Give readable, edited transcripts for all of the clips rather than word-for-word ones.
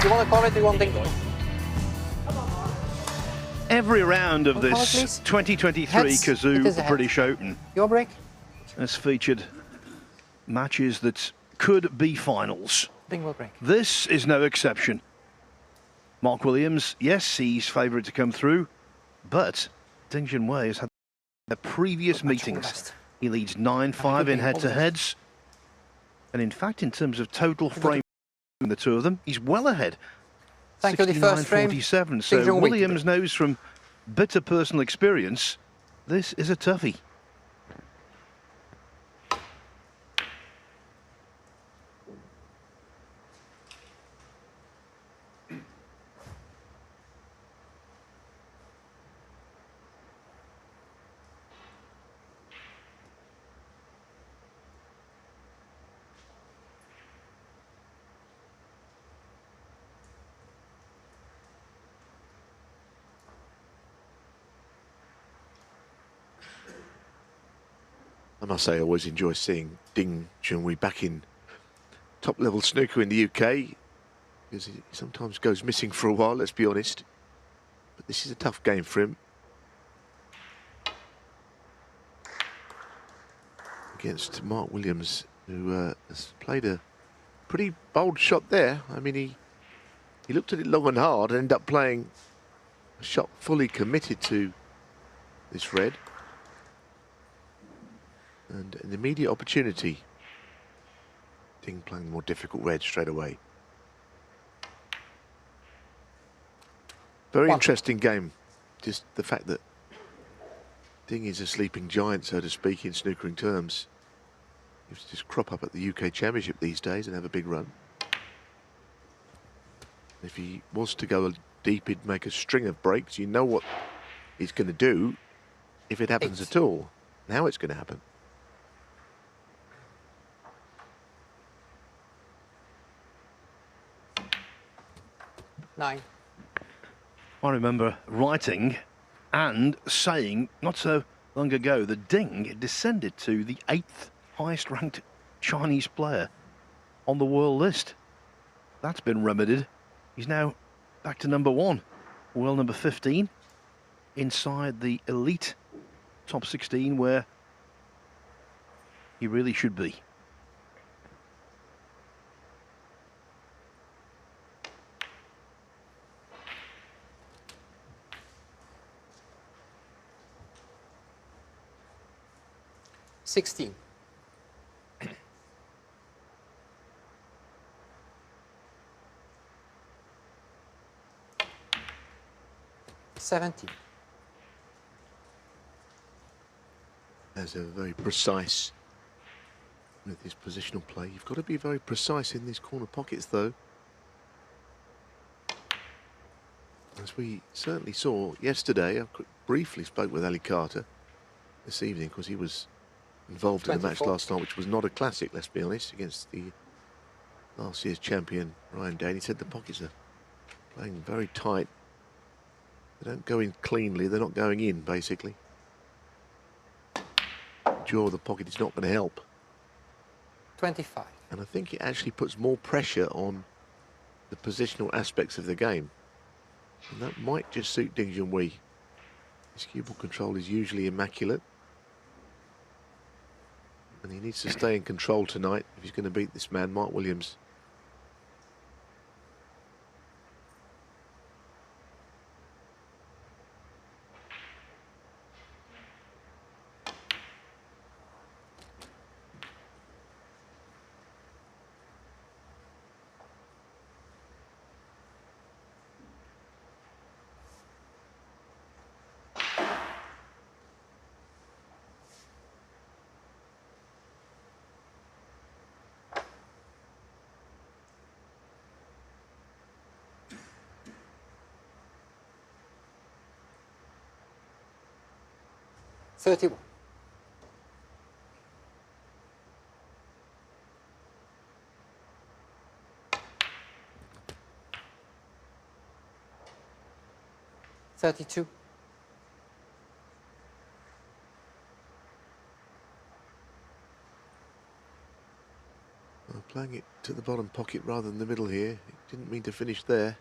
You want to call it? You want to? Every round of Call it, this please. 2023 Heads. It is Kazoo a head. British Open Your break. has featured matches that could be finals. Bingo break. This is no exception. Mark Williams, yes, he's favourite to come through, but Ding Junhui has had the previous meetings. He leads 9-5 in head-to-heads. And in fact, in terms of total frame between the two of them, he's well ahead. Thank you. The first frame. 69-47. So Williams knows from bitter personal experience, this is a toughie. I must say, I always enjoy seeing Ding Junhui back in top-level snooker in the UK, because he sometimes goes missing for a while, let's be honest. But this is a tough game for him. Against Mark Williams, who has played a pretty bold shot there. I mean, he looked at it long and hard and ended up playing a shot fully committed to this red. And an immediate opportunity. Ding playing more difficult red straight away. Very interesting game. Just the fact that Ding is a sleeping giant, so to speak, in snookering terms. He used to just crop up at the UK Championship these days and have a big run. If he was to go deep, he'd make a string of breaks. You know what he's going to do if it happens at all. And how it's going to happen. Nine. I remember writing and saying not so long ago that Ding descended to the 8th highest ranked Chinese player on the world list. That's been remedied. He's now back to number 1, world number 15, inside the elite top 16 where he really should be. $16. 17. As a very precise with his positional play. You've got to be very precise in these corner pockets, though. As we certainly saw yesterday, I briefly spoke with Ali Carter this evening because he was involved in the match last night, which was not a classic, let's be honest, against the last year's champion Ryan Day. He said the pockets are playing very tight. They don't go in cleanly, they're not going in, basically. The jaw of the pocket is not going to help. 25. And I think it actually puts more pressure on the positional aspects of the game. And that might just suit Ding Junhui. His cue ball control is usually immaculate. And he needs to stay in control tonight if he's going to beat this man, Mark Williams. $31. $32. Playing it to the bottom pocket rather than the middle here. Didn't mean to finish there.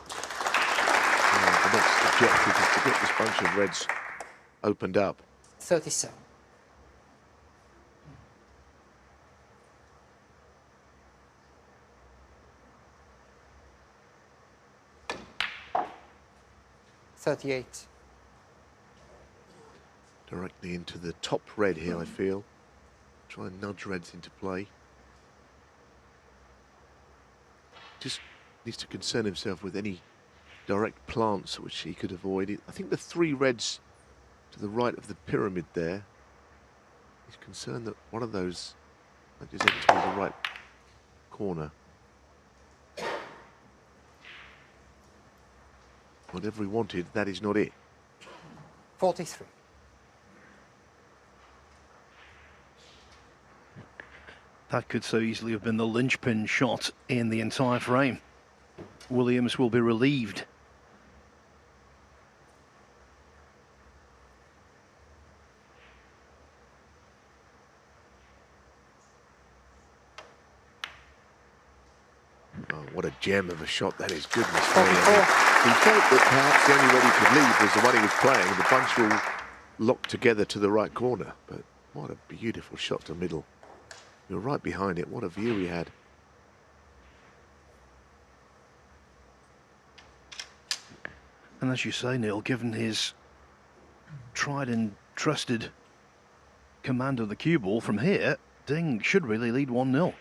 The next objective is to get this bunch of reds opened up. 37. $38. Directly into the top red here, I feel. Try and nudge reds into play. Just needs to concern himself with any direct plants which he could avoid. I think the 3 reds to the right of the pyramid there, he's concerned that one of those nudges into the right corner. Whatever he wanted, that is not it. 43. That could so easily have been the linchpin shot in the entire frame. Williams will be relieved. Oh, what a gem of a shot that is. Goodness me. He felt that perhaps the only red he could leave was the one he was playing, and the bunch all locked together to the right corner. But what a beautiful shot to middle. You're right behind it. What a view he had. And as you say, Neil, given his tried and trusted command of the cue ball from here, Ding should really lead 1-0.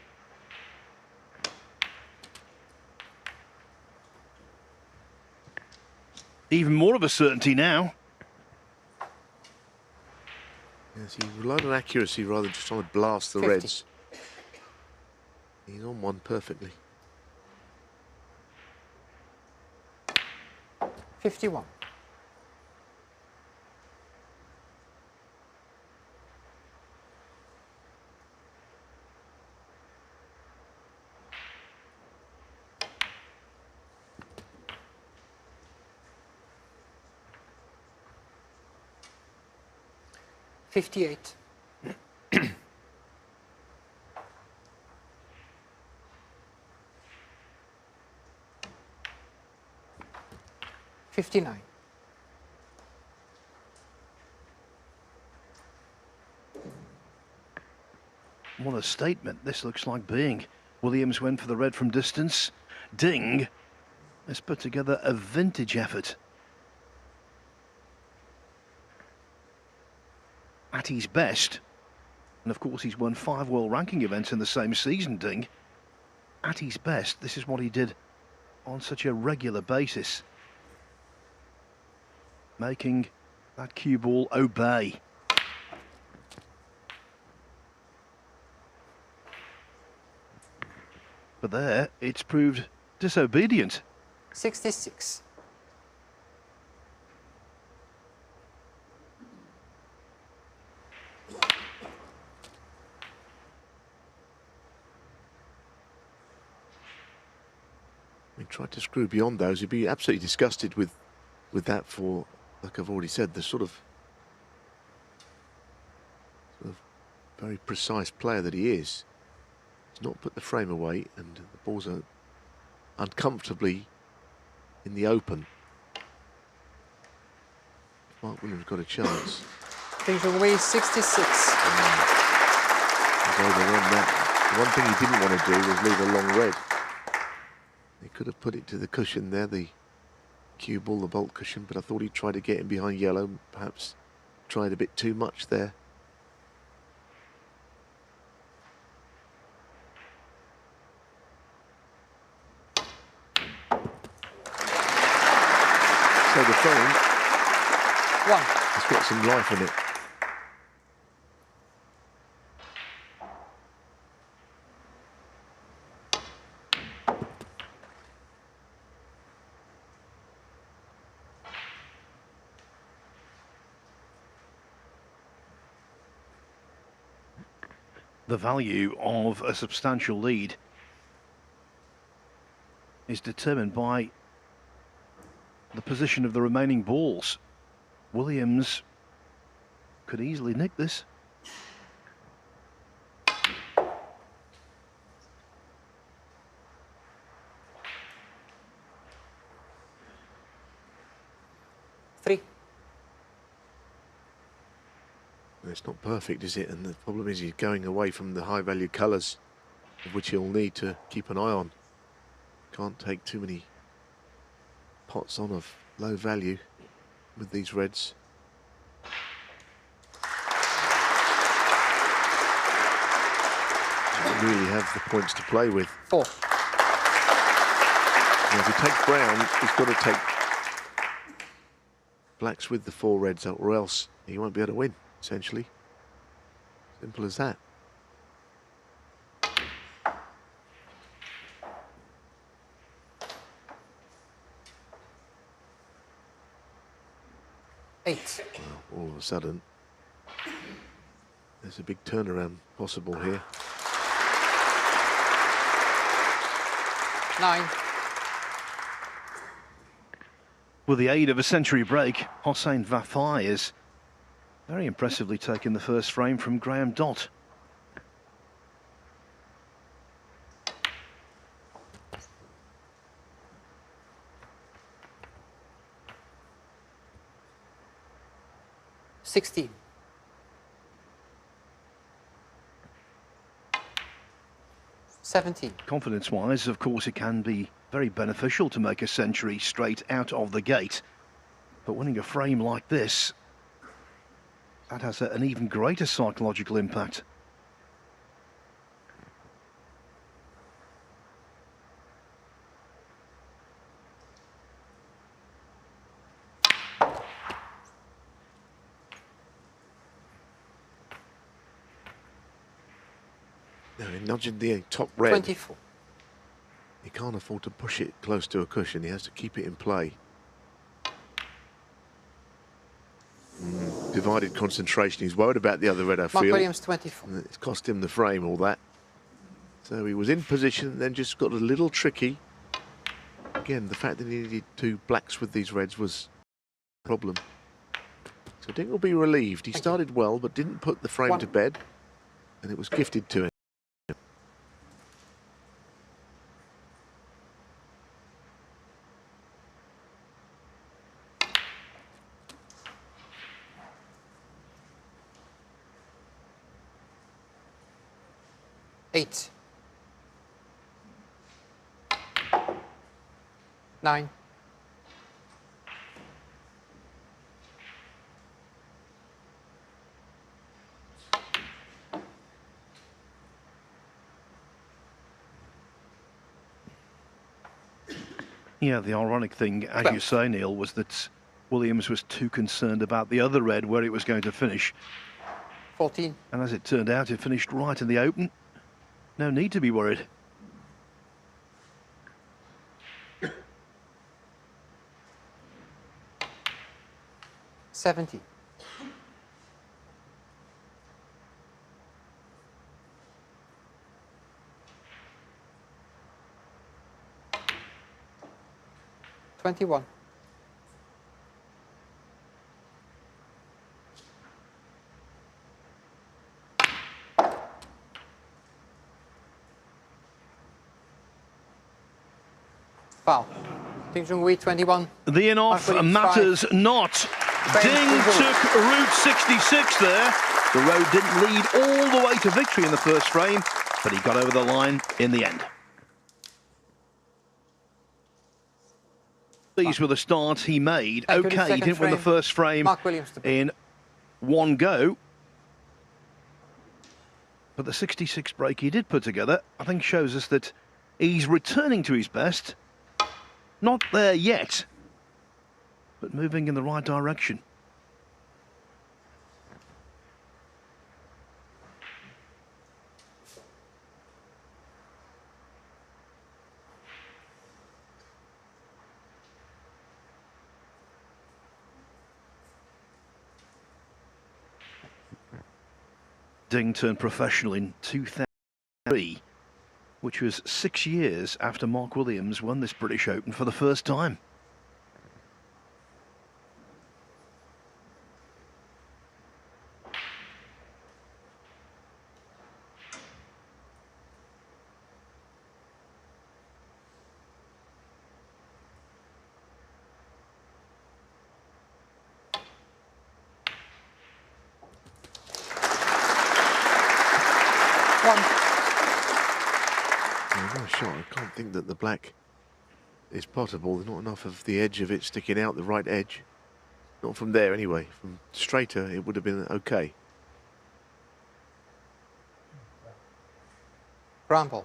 Even more of a certainty now. Yes, he relied on accuracy rather than just trying to blast the 50. reds. He's on one perfectly. 51. $58. $59. What a statement this looks like being. Williams went for the red from distance. Ding has put together a vintage effort. At his best, and of course he's won 5 world ranking events in the same season, Ding. At his best, this is what he did on such a regular basis, making that cue ball obey. But there, it's proved disobedient. 66. We tried to screw beyond those. He'd be absolutely disgusted with that for, like I've already said, the sort of very precise player that he is. He's not put the frame away, and the balls are uncomfortably in the open. Mark Williams got a chance. Junhui 66. He's overrun that. The one thing he didn't want to do was leave a long red. He could have put it to the cushion there, the cue ball, the bolt cushion, but I thought he'd try to get in behind yellow, perhaps tried a bit too much there. So the frame has got some life in it. The value of a substantial lead is determined by the position of the remaining balls. Williams could easily nick this. It's not perfect, is it? And the problem is he's going away from the high value colours, of which he'll need to keep an eye on. Can't take too many pots on of low value with these reds. Doesn't really have the points to play with. 4. Now, if he takes brown, he's got to take blacks with the 4 reds, or else he won't be able to win, essentially. Simple as that. Eight. Well, all of a sudden, there's a big turnaround possible here. 9. With the aid of a century break, Hossein Vafai is very impressively taking the first frame from Graham Dott. $16. 17. Confidence-wise, of course, it can be very beneficial to make a century straight out of the gate. But winning a frame like this, that has an even greater psychological impact. Now, he nudged the top red. 24. He can't afford to push it close to a cushion. He has to keep it in play. Divided concentration. He's worried about the other red, I Mark feel. Williams, 24. And it's cost him the frame, all that. So he was in position, then just got a little tricky. Again, the fact that he needed 2 blacks with these reds was a problem. So Dink will be relieved. He started well, but didn't put the frame to bed. And it was gifted to him. Eight. 9. Yeah, the ironic thing, as you say, Neil, was that Williams was too concerned about the other red, where it was going to finish. 14. And as it turned out, it finished right in the open. No need to be worried. $70. 21. Foul. Ding Junhui, 21. The in-off matters not. Ding took Route 66 there. The road didn't lead all the way to victory in the first frame, but he got over the line in the end. Pleased with the start he made. Okay, he didn't win the first frame in one go. But the 66 break he did put together, I think, shows us that he's returning to his best. Not there yet, but moving in the right direction. Ding turned professional in 2003, which was 6 years after Mark Williams won this British Open for the first time. Nice shot. I can't think that the black is potable. There's not enough of the edge of it sticking out, the right edge. Not from there anyway. From straighter, it would have been okay. Bramble.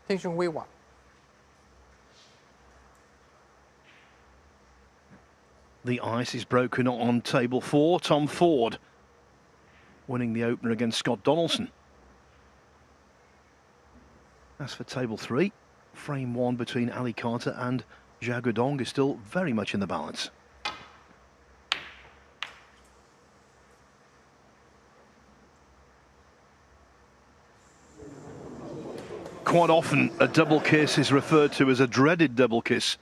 Junhui 1. The ice is broken on table 4. Tom Ford winning the opener against Scott Donaldson. As for table 3, frame 1 between Ali Carter and Zhao Guodong is still very much in the balance. Quite often a double kiss is referred to as a dreaded double kiss.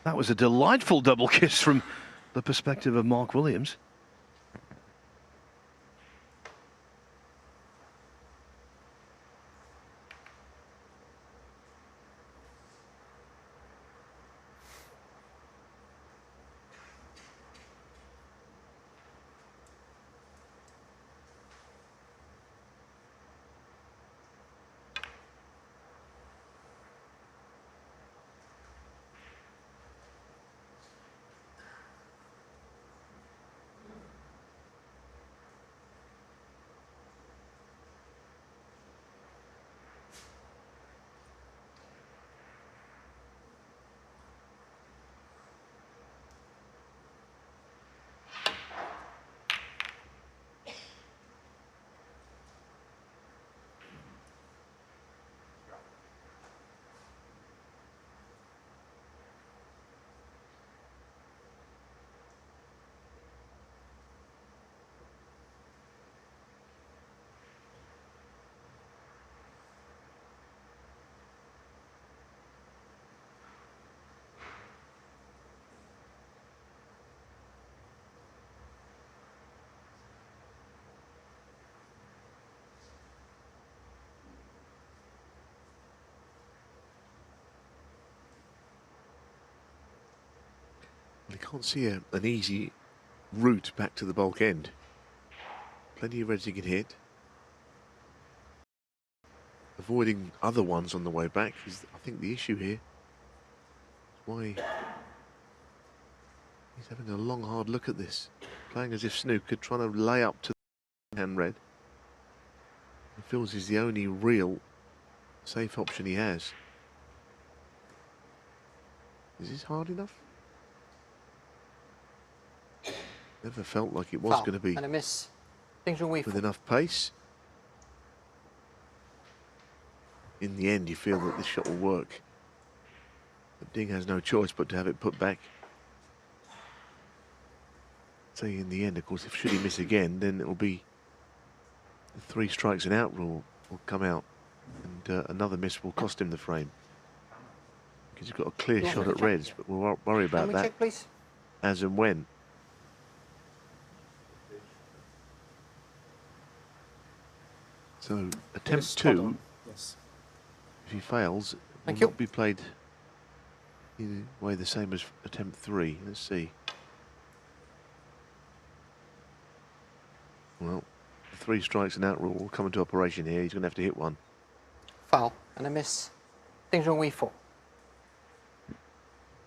That was a delightful double kiss from the perspective of Mark Williams. I can't see an easy route back to the bulk end. Plenty of reds he can hit. Avoiding other ones on the way back is, I think, the issue here. Why he's having a long, hard look at this. Playing as if Snooker, trying to lay up to the hand red. It feels he's the only real safe option he has. Is this hard enough? Never felt like it was going to be and a miss. with enough pace. In the end, you feel that this shot will work. But Ding has no choice but to have it put back. Say in the end, of course, if should he miss again, then it'll be the 3 strikes and out rule will come out, and another miss will cost him the frame. Because he's got a clear shot at reds, but we'll worry about that check, please? as and when. So attempt 2, Yes. if he fails, will Thank you. not be played in a way the same as attempt 3. Let's see. Well, the 3 strikes and out rule will come into operation here. He's going to have to hit one. Foul and a miss. Junhui 4.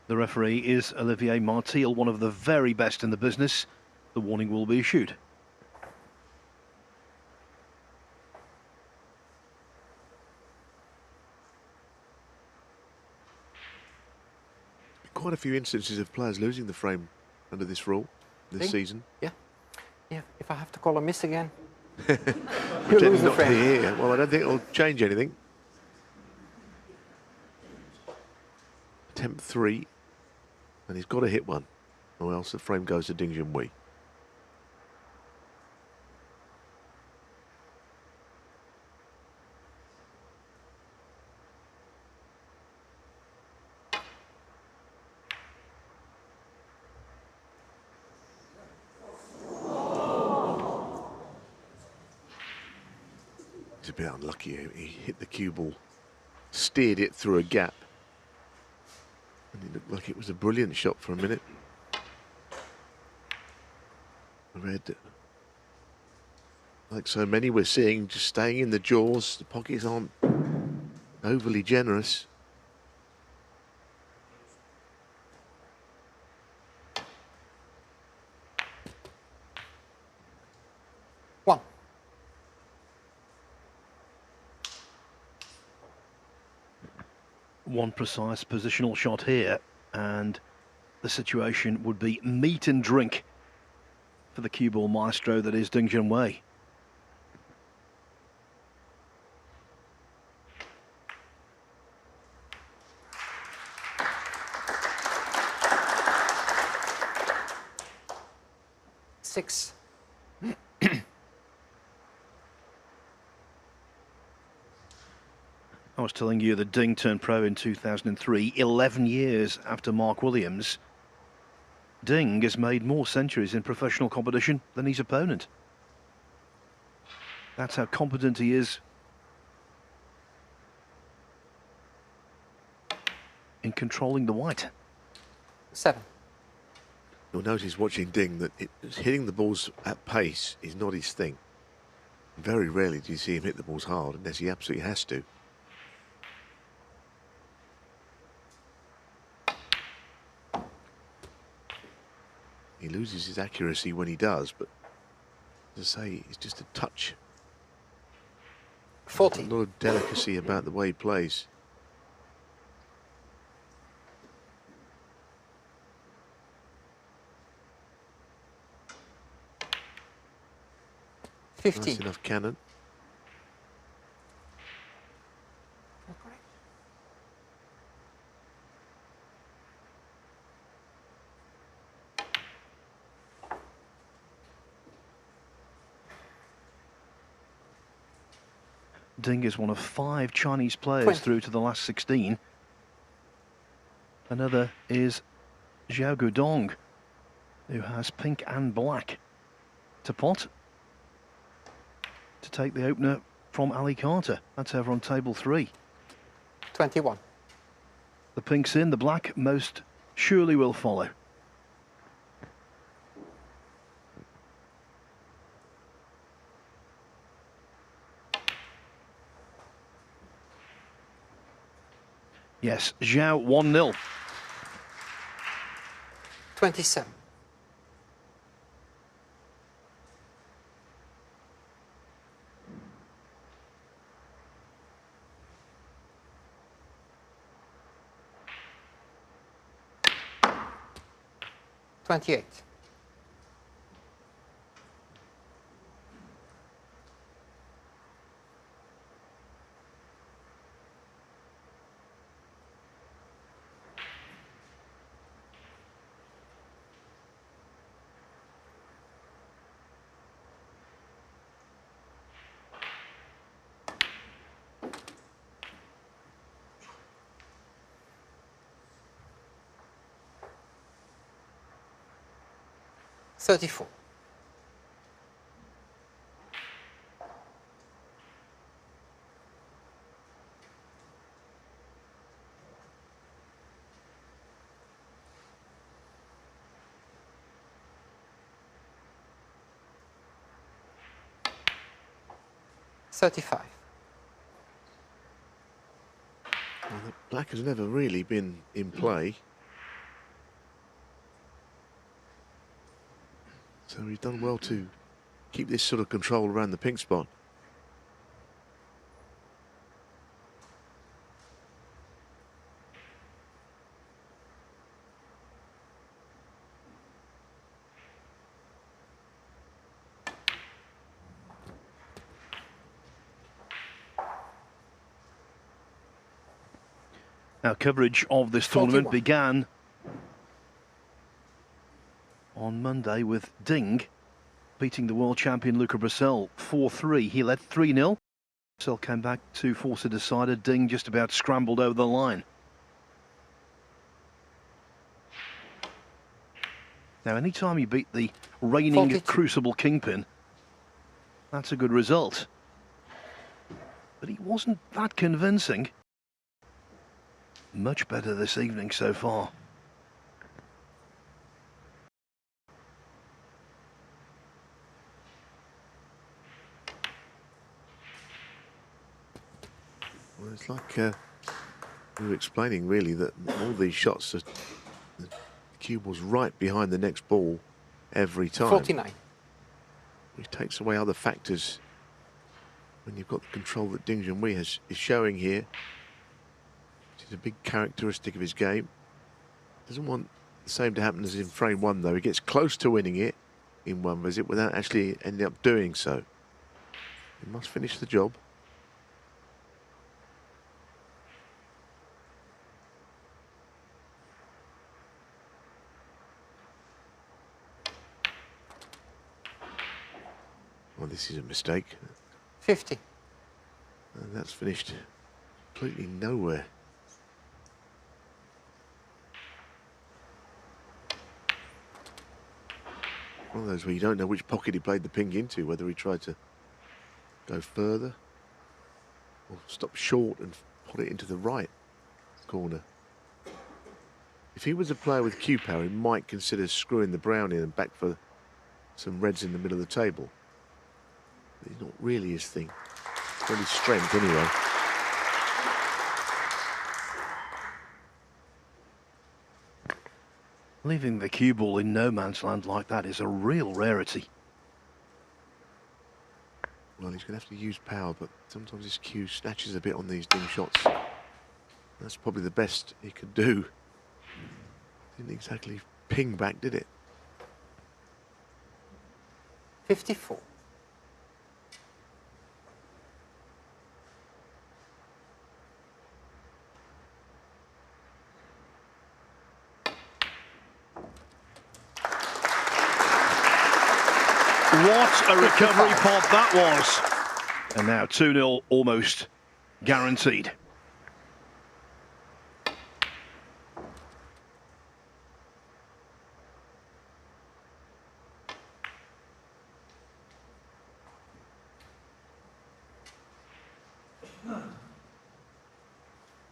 The referee is Olivier Martial, one of the very best in the business. The warning will be issued. Quite a few instances of players losing the frame under this rule this season. Yeah. Yeah. If I have to call a miss again, you Pretending lose the not to frame. hear. Well, I don't think it'll change anything. Attempt 3, and he's got to hit one, or else the frame goes to Ding Junhui. He's a bit unlucky. He hit the cue ball, steered it through a gap, and It looked like it was a brilliant shot for a minute. Red, like so many we're seeing, just staying in the jaws. The pockets aren't overly generous. One. One precise positional shot here, and the situation would be meat and drink for the cue ball maestro that is Junhui. Six. I was telling you that Ding turned pro in 2003, 11 years after Mark Williams. Ding has made more centuries in professional competition than his opponent. That's how competent he is in controlling the white. 7. You'll notice watching Ding that hitting the balls at pace is not his thing. Very rarely do you see him hit the balls hard unless he absolutely has to. He loses his accuracy when he does, but as I say, it's just a touch. 40. A lot of delicacy about the way he plays. Nice 15. enough cannon. Ding is one of 5 Chinese players 20. through to the last 16. Another is Xiao Guodong, who has pink and black to pot to take the opener from Ali Carter. That's over on table 3. 21. The pink's in, the black most surely will follow. Yes, Zhao 1-0. 27. $28. $34. $35. Well, the black has never really been in play. So he's done well to keep this sort of control around the pink spot. Now, coverage of this tournament 41. began on Monday with Ding beating the world champion Luca Brissell 4-3. He led 3-0. Brissell came back to force a decider. Ding just about scrambled over the line. Now, anytime you beat the reigning 42. Crucible Kingpin, that's a good result. But he wasn't that convincing. much better this evening so far. Well, it's like we were explaining really that all these shots, the cube was right behind the next ball every time. 49. Which takes away other factors when you've got the control that Ding Junhui is showing here. Which is a big characteristic of his game. Doesn't want the same to happen as in frame one though. He gets close to winning it in one visit without actually ending up doing so. He must finish the job. Well, this is a mistake. 50. And that's finished completely nowhere. One of those where you don't know which pocket he played the ping into, whether he tried to go further or stop short and put it into the right corner. If he was a player with cue power, he might consider screwing the brown in and back for some reds in the middle of the table. But it's not really his thing. It's not his strength anyway. Leaving the cue ball in no man's land like that is a real rarity. Well, he's going to have to use power, but sometimes his cue snatches a bit on these dim shots. That's probably the best he could do. Didn't exactly ping back, did it? 54. What a recovery pod that was. And now 2-0 almost guaranteed.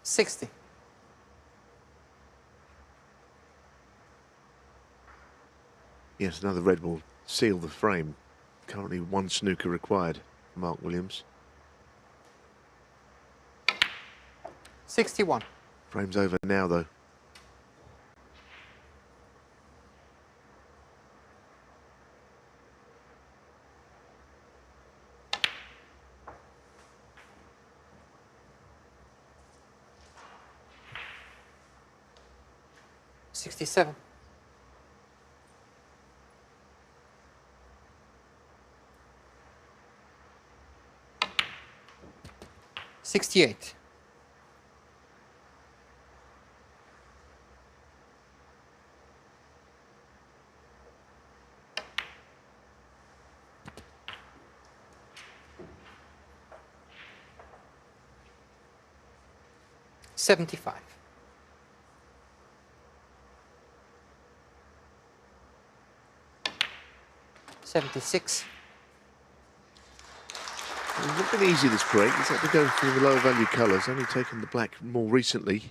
$60. Yes, another red will seal the frame. Currently one snooker required for Mark Williams. 61. Frame's over now though. $67. 68. 75. 76. It's not been easy this break. He's had to go for the lower value colours, only taken the black more recently.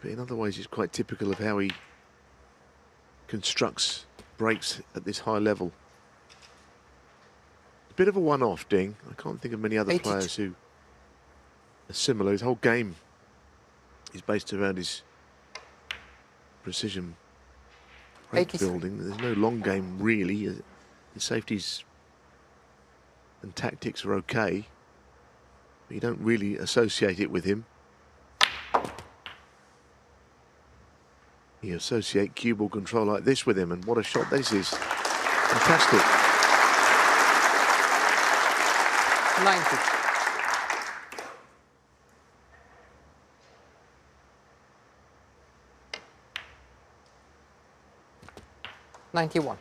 But in other ways, it's quite typical of how he constructs breaks at this high level. A bit of a one-off, Ding. I can't think of many other 82. players who are similar. His whole game is based around his precision break 83. building. There's no long game really. His safeties and tactics are okay, but you don't really associate it with him. You associate cue ball control like this with him, and what a shot this is. Fantastic. 90. $91.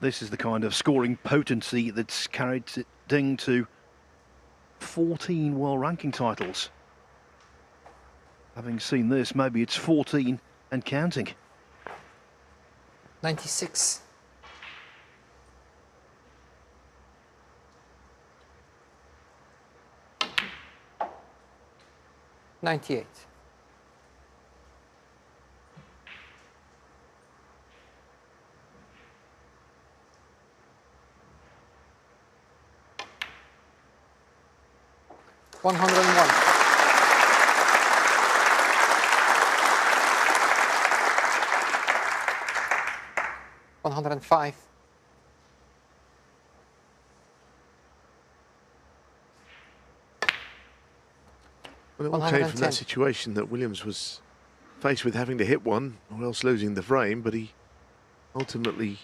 This is the kind of scoring potency that's carried Ding to 14 world ranking titles. Having seen this, maybe it's 14 and counting. 96. 98. $101. $105. Well, it all came from that situation that Williams was faced with having to hit one or else losing the frame, but he ultimately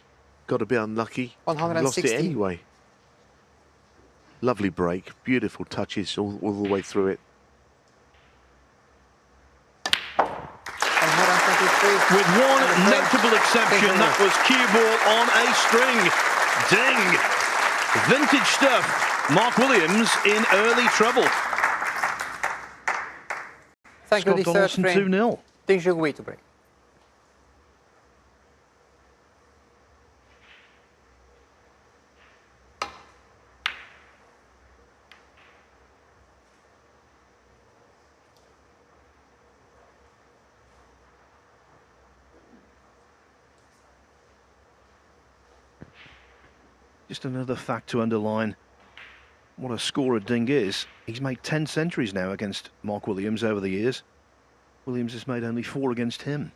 got a bit unlucky and lost it anyway. Lovely break, beautiful touches all the way through it. 123. With one notable exception, that was cue ball on a string. Ding! Vintage stuff. Mark Williams in early trouble. Thank you, the third Donaldson frame. 2-0. Ding Junhui to break. Just another fact to underline what a scorer Ding is. He's made 10 centuries now against Mark Williams over the years. Williams has made only 4 against him.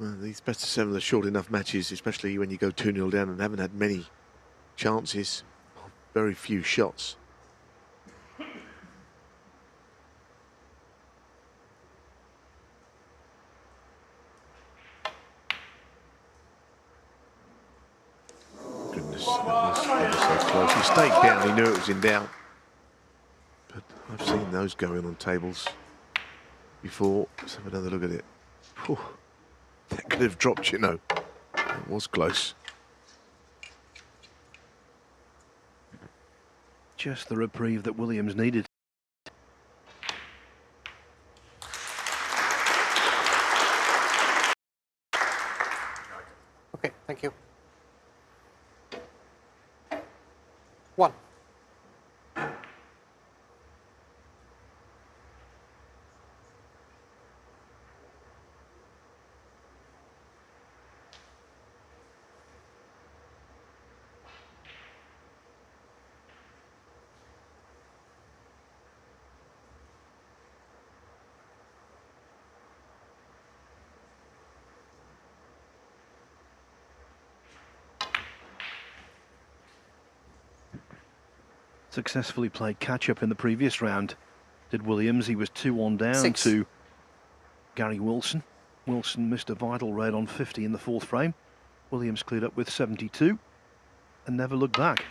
Well, these best of 7 are short enough matches, especially when you go 2-0 down and haven't had many chances, very few shots. Goodness, that was so close. He stayed down, he knew it was in doubt. But I've seen those going on tables before. Let's have another look at it. Whew. That could have dropped, you know. It was close. Just the reprieve that Williams needed. Okay, thank you. 1. Successfully played catch-up in the previous round. Did Williams. He was 2-1 down 6. to Gary Wilson. Wilson missed a vital raid on 50 in the 4th frame. Williams cleared up with 72 and never looked back.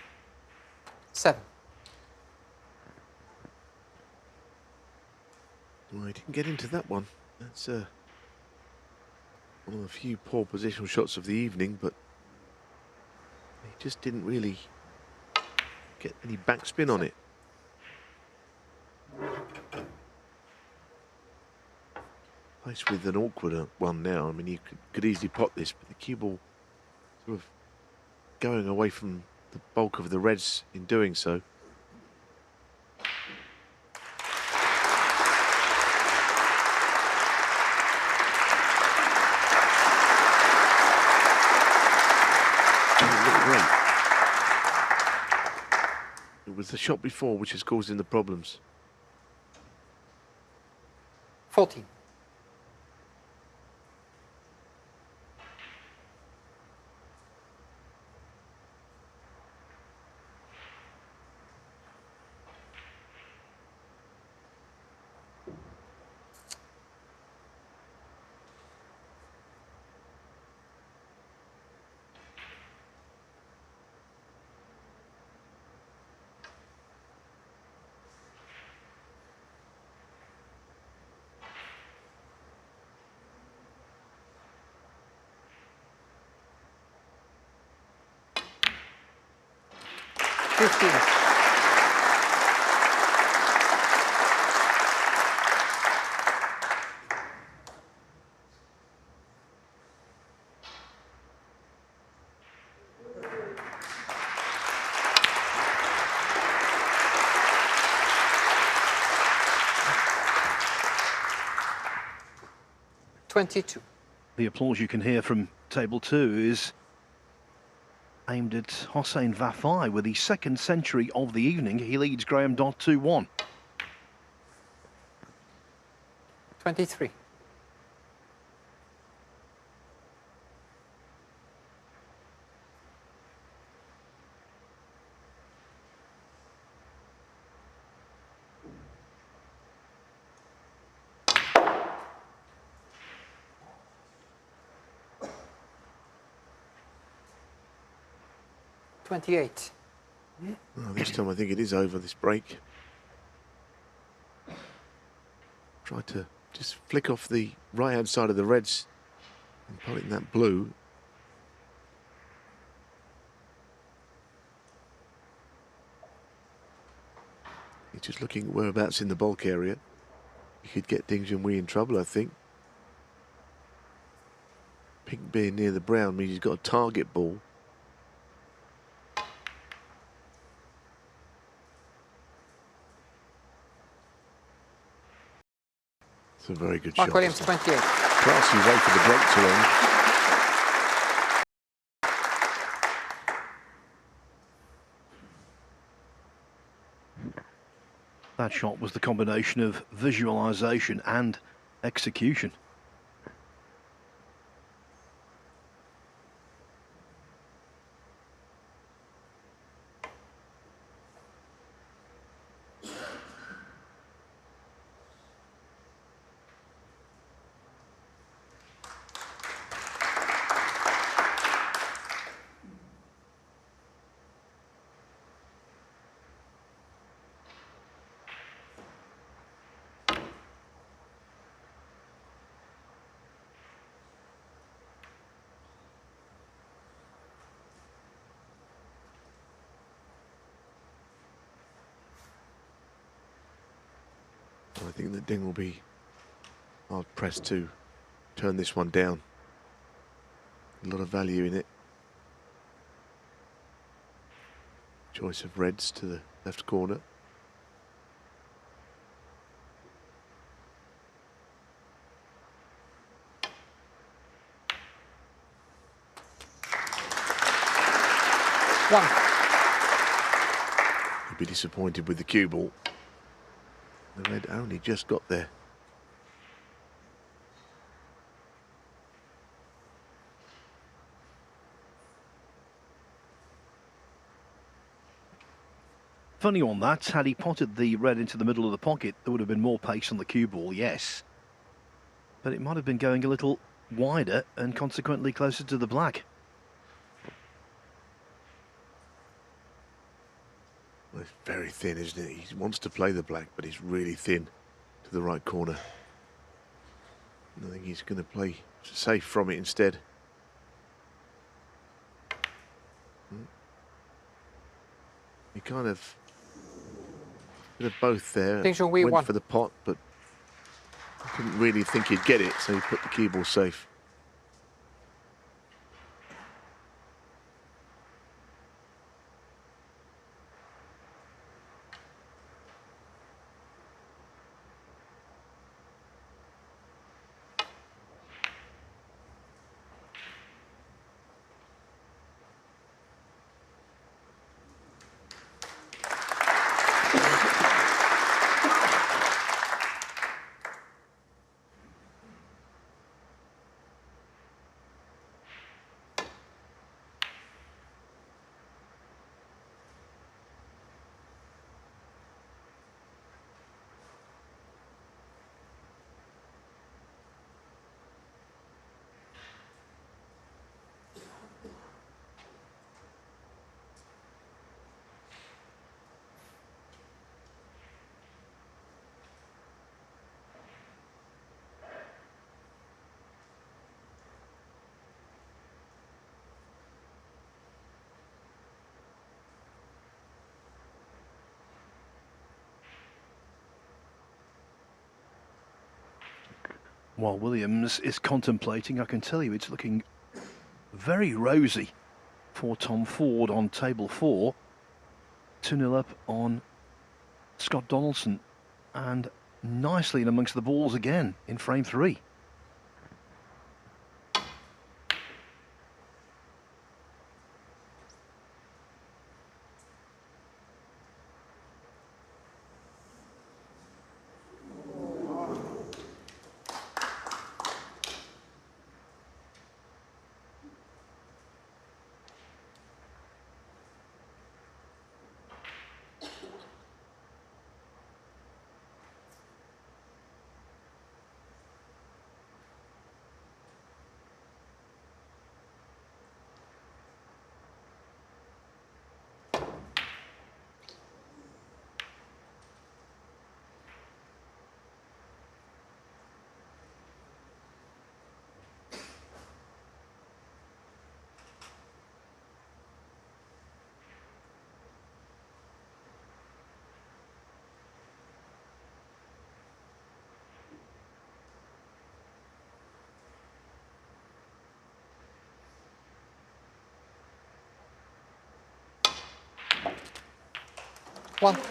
7. Well, he didn't get into that one. That's one of the few poor positional shots of the evening, but he just didn't really get any backspin on it. Placed with an awkward one now. I mean, you could easily pot this, but the cue ball sort of going away from the bulk of the reds in doing so. It was the shot before which is causing the problems. 14. $15. 22. The applause you can hear from table 2 is aimed at Hossein Vafai with the second century of the evening. He leads Graham Dott 2-1. 23. $28. Oh, this time I think it is over, this break. Tried to just flick off the right-hand side of the reds and put it in that blue. He's just looking at whereabouts in the bulk area. He could get Ding Junhui in trouble, I think. Pink being near the brown means he's got a target ball. It's a very good Mark shot. Williams, 28. Classy way for the break to end. That shot was the combination of visualization and execution. I think that Ding will be hard pressed to turn this one down. A lot of value in it. Choice of reds to the left corner. One. He'll be disappointed with the cue ball. The red only just got there. Funny on that, had he potted the red into the middle of the pocket, there would have been more pace on the cue ball, yes. But it might have been going a little wider and consequently closer to the black. Well, it's very thin, isn't it? He wants to play the black, but he's really thin to the right corner. I think he's going to play safe from it instead. He kind of did both there. Ding Junhui Went won. for the pot, but didn't really think he'd get it, so he put the cue ball safe. While Williams is contemplating, I can tell you it's looking very rosy for Tom Ford on table 4. 2-0 up on Scott Donaldson, and nicely in amongst the balls again in frame 3. 1. And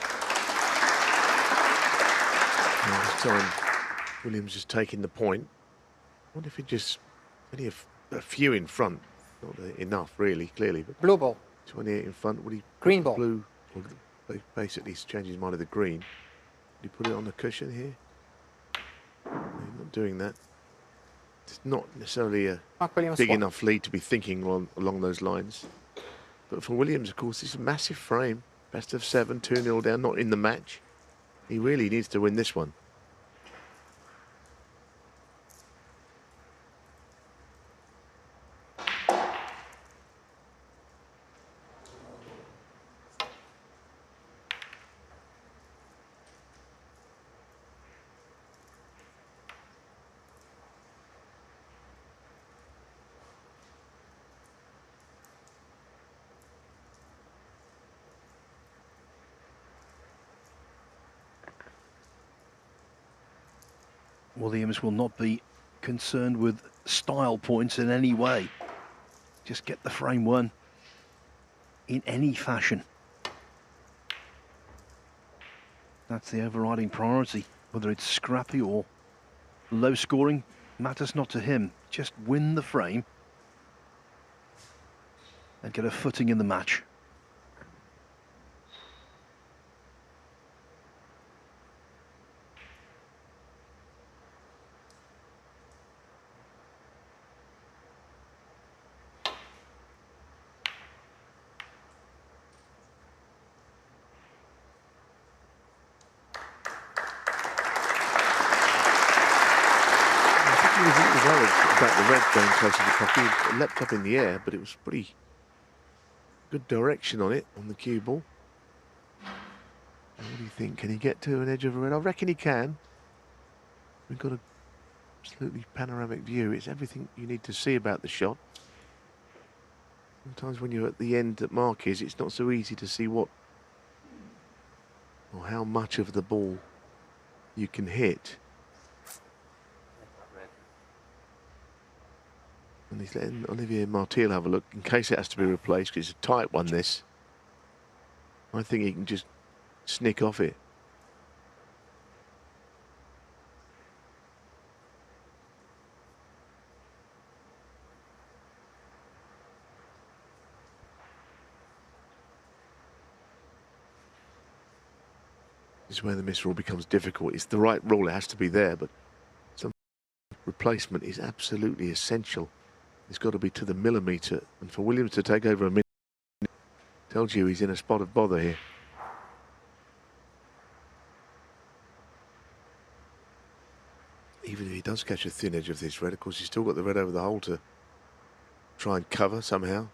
this time, Williams is taking the point. I wonder if he just only a few in front, not enough really, clearly. But Blue ball. 28 in front. Would he Green put the ball. blue? Or basically, he's changed his mind to the green. Would he put it on the cushion here? No, he's not doing that. It's not necessarily a Mark Williams big 1. enough lead to be thinking along those lines. But for Williams, of course, it's a massive frame. Best of 7, 2-0 down, not in the match. He really needs to win this one. Williams will not be concerned with style points in any way. Just get the frame won in any fashion. That's the overriding priority. Whether it's scrappy or low scoring, matters not to him. Just win the frame and get a footing in the match. He was worried about the red going close to the puck. He leapt up in the air, but it was pretty good direction on it, on the cue ball. And what do you think? Can he get to an edge of a red? I reckon he can. We've got a absolutely panoramic view. It's everything you need to see about the shot. Sometimes when you're at the end at markers, it's not so easy to see what or how much of the ball you can hit. And he's letting Olivier Martial have a look in case it has to be replaced, because it's a tight one, this. I think he can just snick off it. This is where the miss rule becomes difficult. It's the right rule, it has to be there, but some replacement is absolutely essential. It's got to be to the millimetre, and for Williams to take over a minute tells you he's in a spot of bother here. Even if he does catch a thin edge of this red, of course he's still got the red over the hole to try and cover somehow.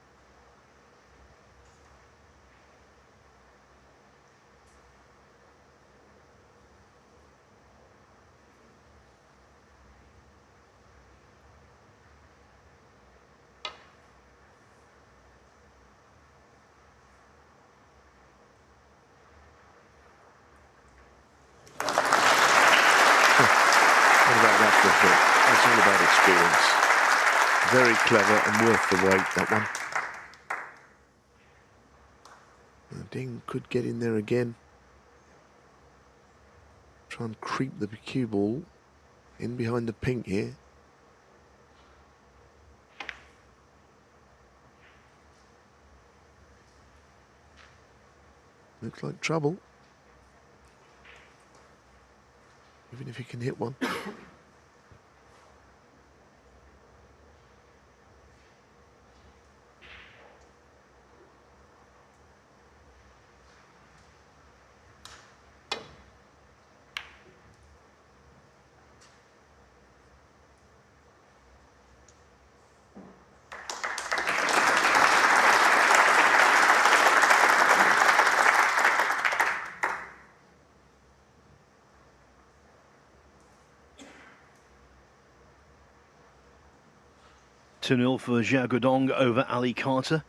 That's all about experience. Very clever and worth the wait, that one. And Ding could get in there again. Try and creep the cue ball in behind the pink here. Looks like trouble. Even if he can hit one. Two-0 for Xiao Guodong over Ali Carter.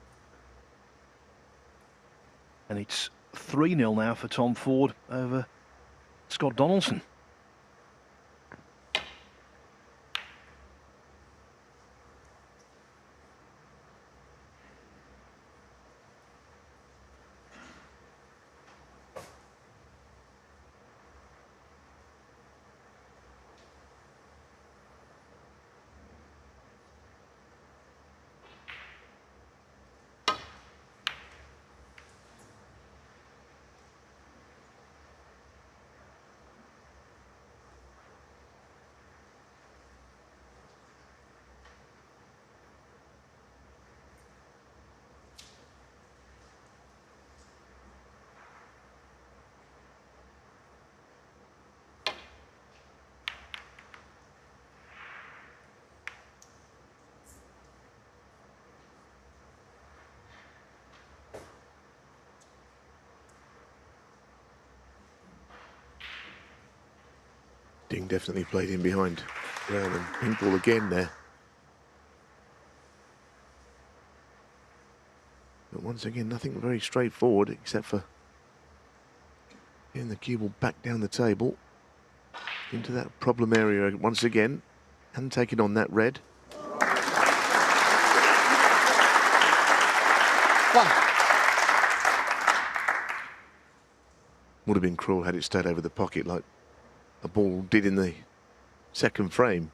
And it's 3-0 now for Tom Ford over Scott Donaldson. Ding definitely played in behind Brown, and pink ball again there. But once again, nothing very straightforward except for getting the cue ball back down the table into that problem area once again and taking on that red. One. Would have been cruel had it stayed over the pocket like a ball did in the second frame.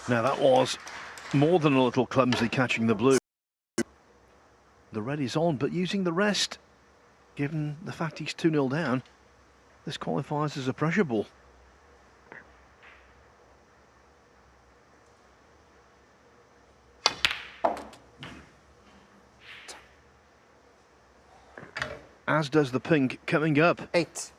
Now that was more than a little clumsy catching the blue. The red is on, but using the rest, given the fact he's 2-0 down, this qualifies as a pressure ball. As does the pink coming up. 8.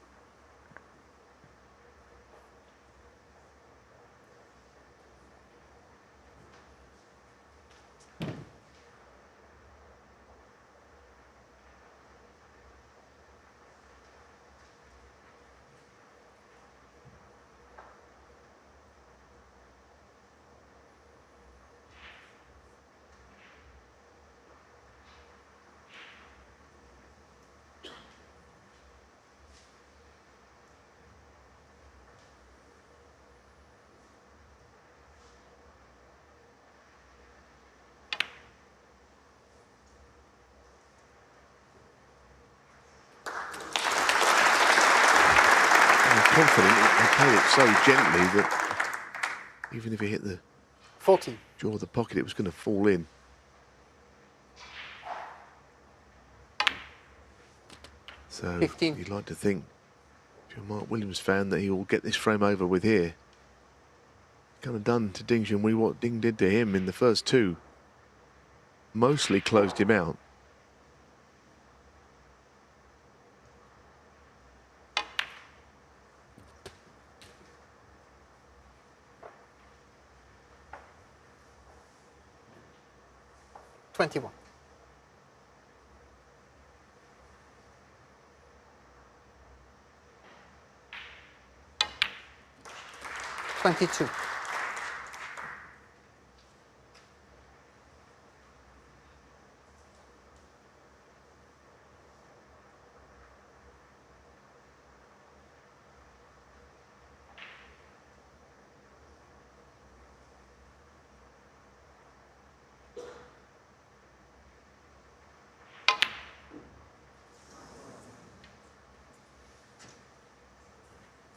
Confident, he played it so gently that even if he hit the 14. jaw of the pocket, it was going to fall in. So 15. you'd like to think, if you're a Mark Williams fan, that he will get this frame over with here. Kind of done to Ding Junhui what Ding did to him in the first two. Mostly closed him out. $21. $22.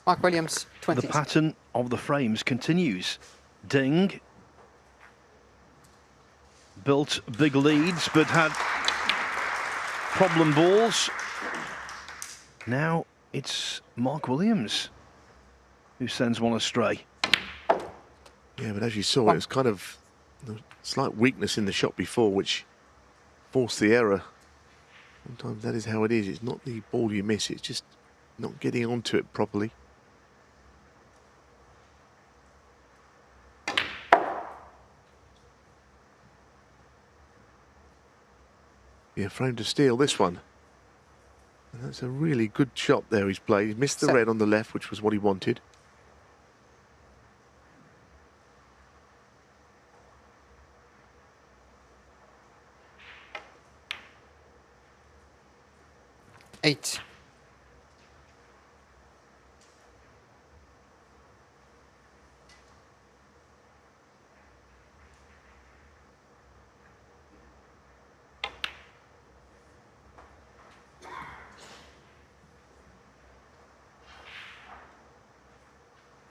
Mark Williams, 20. The pattern of the frames continues. Ding built big leads, but had problem balls. Now it's Mark Williams who sends one astray. Yeah, but as you saw, it was kind of a slight weakness in the shot before, which forced the error. Sometimes that is how it is. It's not the ball you miss, it's just not getting onto it properly. Yeah, frame to steal this one. And that's a really good shot there he's played. He's missed the red on the left, which was what he wanted. $8.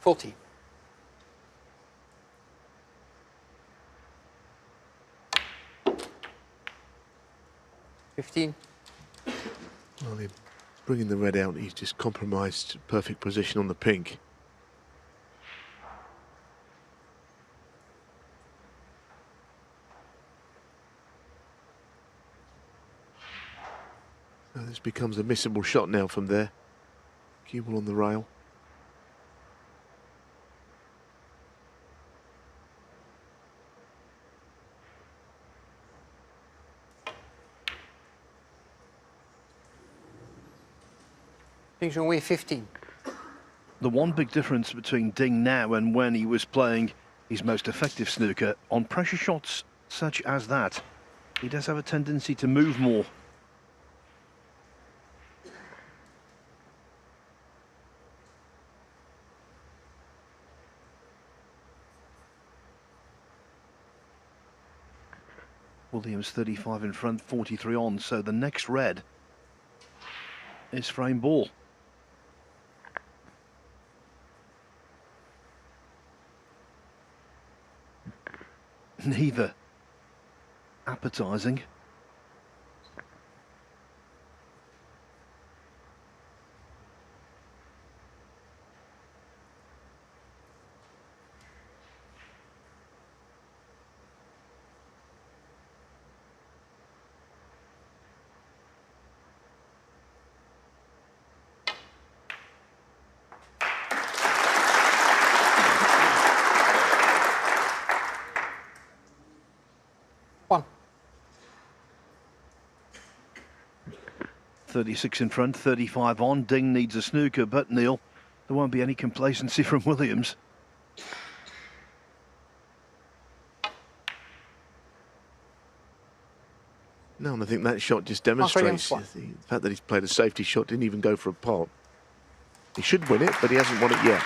$40. $15. Well, they're bringing the red out. He's just compromised perfect position on the pink. So this becomes a missable shot now from there. Cue ball on the rail. Junhui 15. The one big difference between Ding now and when he was playing his most effective snooker, on pressure shots such as that, he does have a tendency to move more. Williams 35 in front, 43 on, so the next red is frame ball. Neither appetising. One. 36 in front, 35 on. Ding needs a snooker, but Neil, there won't be any complacency from Williams. No, and I think that shot just demonstrates the fact that he's played a safety shot, didn't even go for a pot. He should win it, but he hasn't won it yet.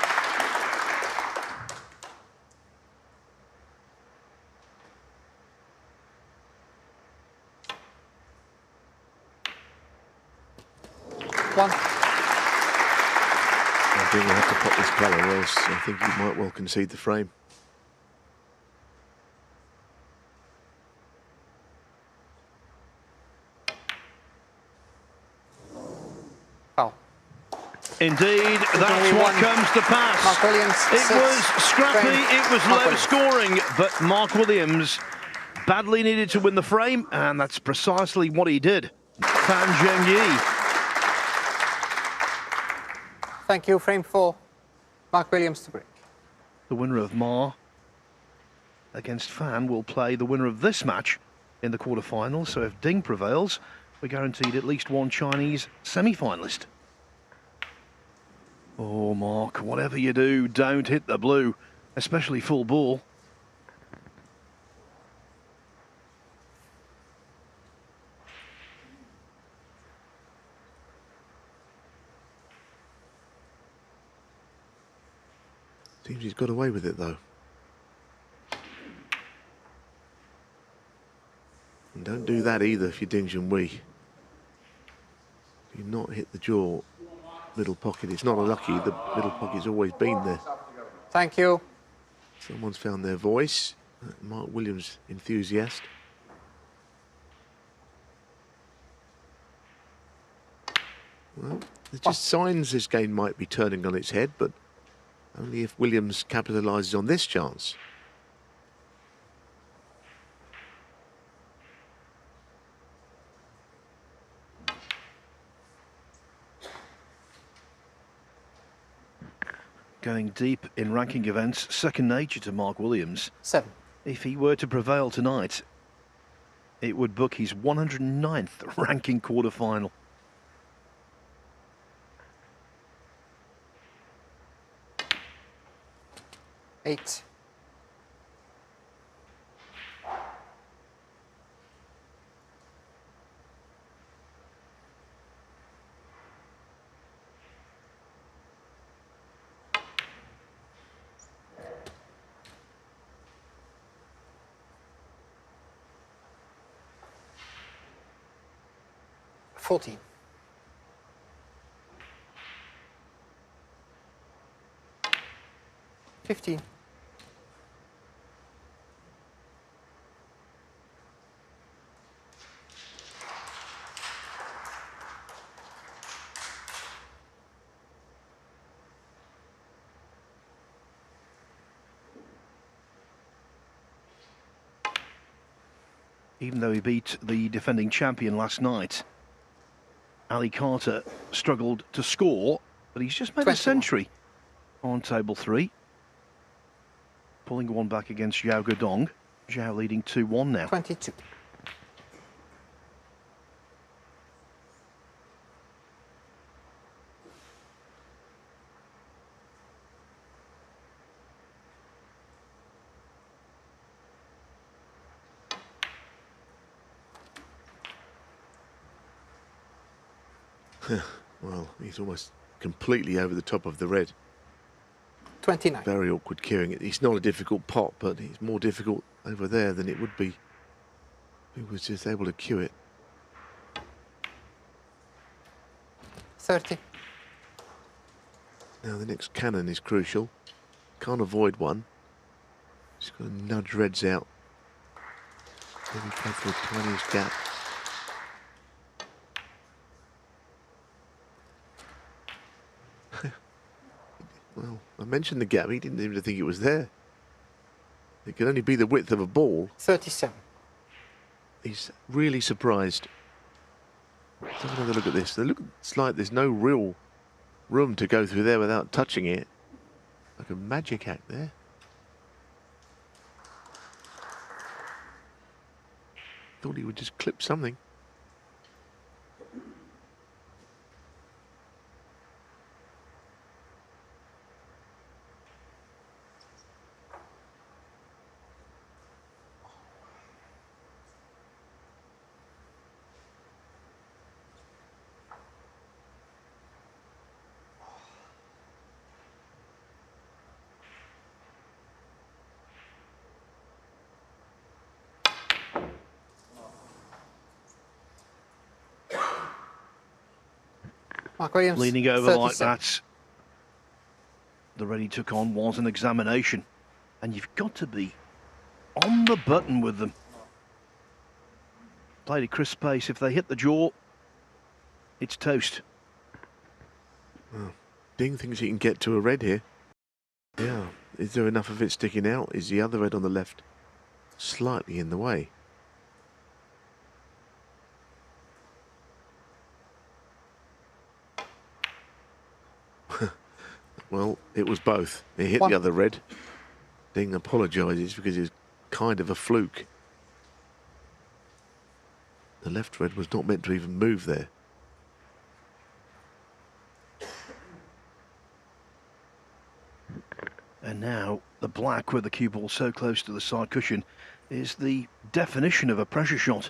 One. I think we'll have to pop this colour, or else I think he might well concede the frame. Foul. Indeed, that's what comes to pass. Mark Williams, It was scrappy, it was Mark low Williams. scoring, but Mark Williams badly needed to win the frame, and that's precisely what he did. Fan Zhengyi. Thank you. Frame 4. Mark Williams to break. The winner of Ma against Fan will play the winner of this match in the quarterfinals. So if Ding prevails, we're guaranteed at least one Chinese semi-finalist. Oh, Mark, whatever you do, don't hit the blue, especially full ball. Seems he's got away with it, though. And don't do that either if you're Ding Junhui. Do not hit the jaw, middle pocket. It's not unlucky. The middle pocket's always been there. Thank you. Someone's found their voice. Mark Williams enthusiast. Well, it's just signs this game might be turning on its head, but only if Williams capitalises on this chance. Going deep in ranking events, second nature to Mark Williams. 7. If he were to prevail tonight, it would book his 109th ranking quarterfinal. Eight. $14. 15. Even though he beat the defending champion last night, Ali Carter struggled to score, but he's just made 21. a century on table 3. Pulling one back against Zhao Guodong. Zhao leading 2-1 now. 22. Well, he's almost completely over the top of the red. 29. Very awkward cueing it. It's not a difficult pot, but it's more difficult over there than it would be if he was just able to cue it. 30. Now the next cannon is crucial. Can't avoid one. Just got to nudge reds out. Maybe go for the tiniest gap. Well, I mentioned the gap. He didn't even think it was there. It could only be the width of a ball. 37. He's really surprised. Let's have another look at this. It looks like there's no real room to go through there without touching it. Like a magic act there. Thought he would just clip something. Mark Williams. Leaning over like 37. that. The red he took on was an examination. And you've got to be on the button with them. Played at crisp pace. If they hit the jaw, it's toast. Well, Ding thinks he can get to a red here. Yeah. Is there enough of it sticking out? Is the other red on the left slightly in the way? Well, it was both. It hit the other red. Ding apologises because it's kind of a fluke. The left red was not meant to even move there. And now the black with the cue ball so close to the side cushion is the definition of a pressure shot.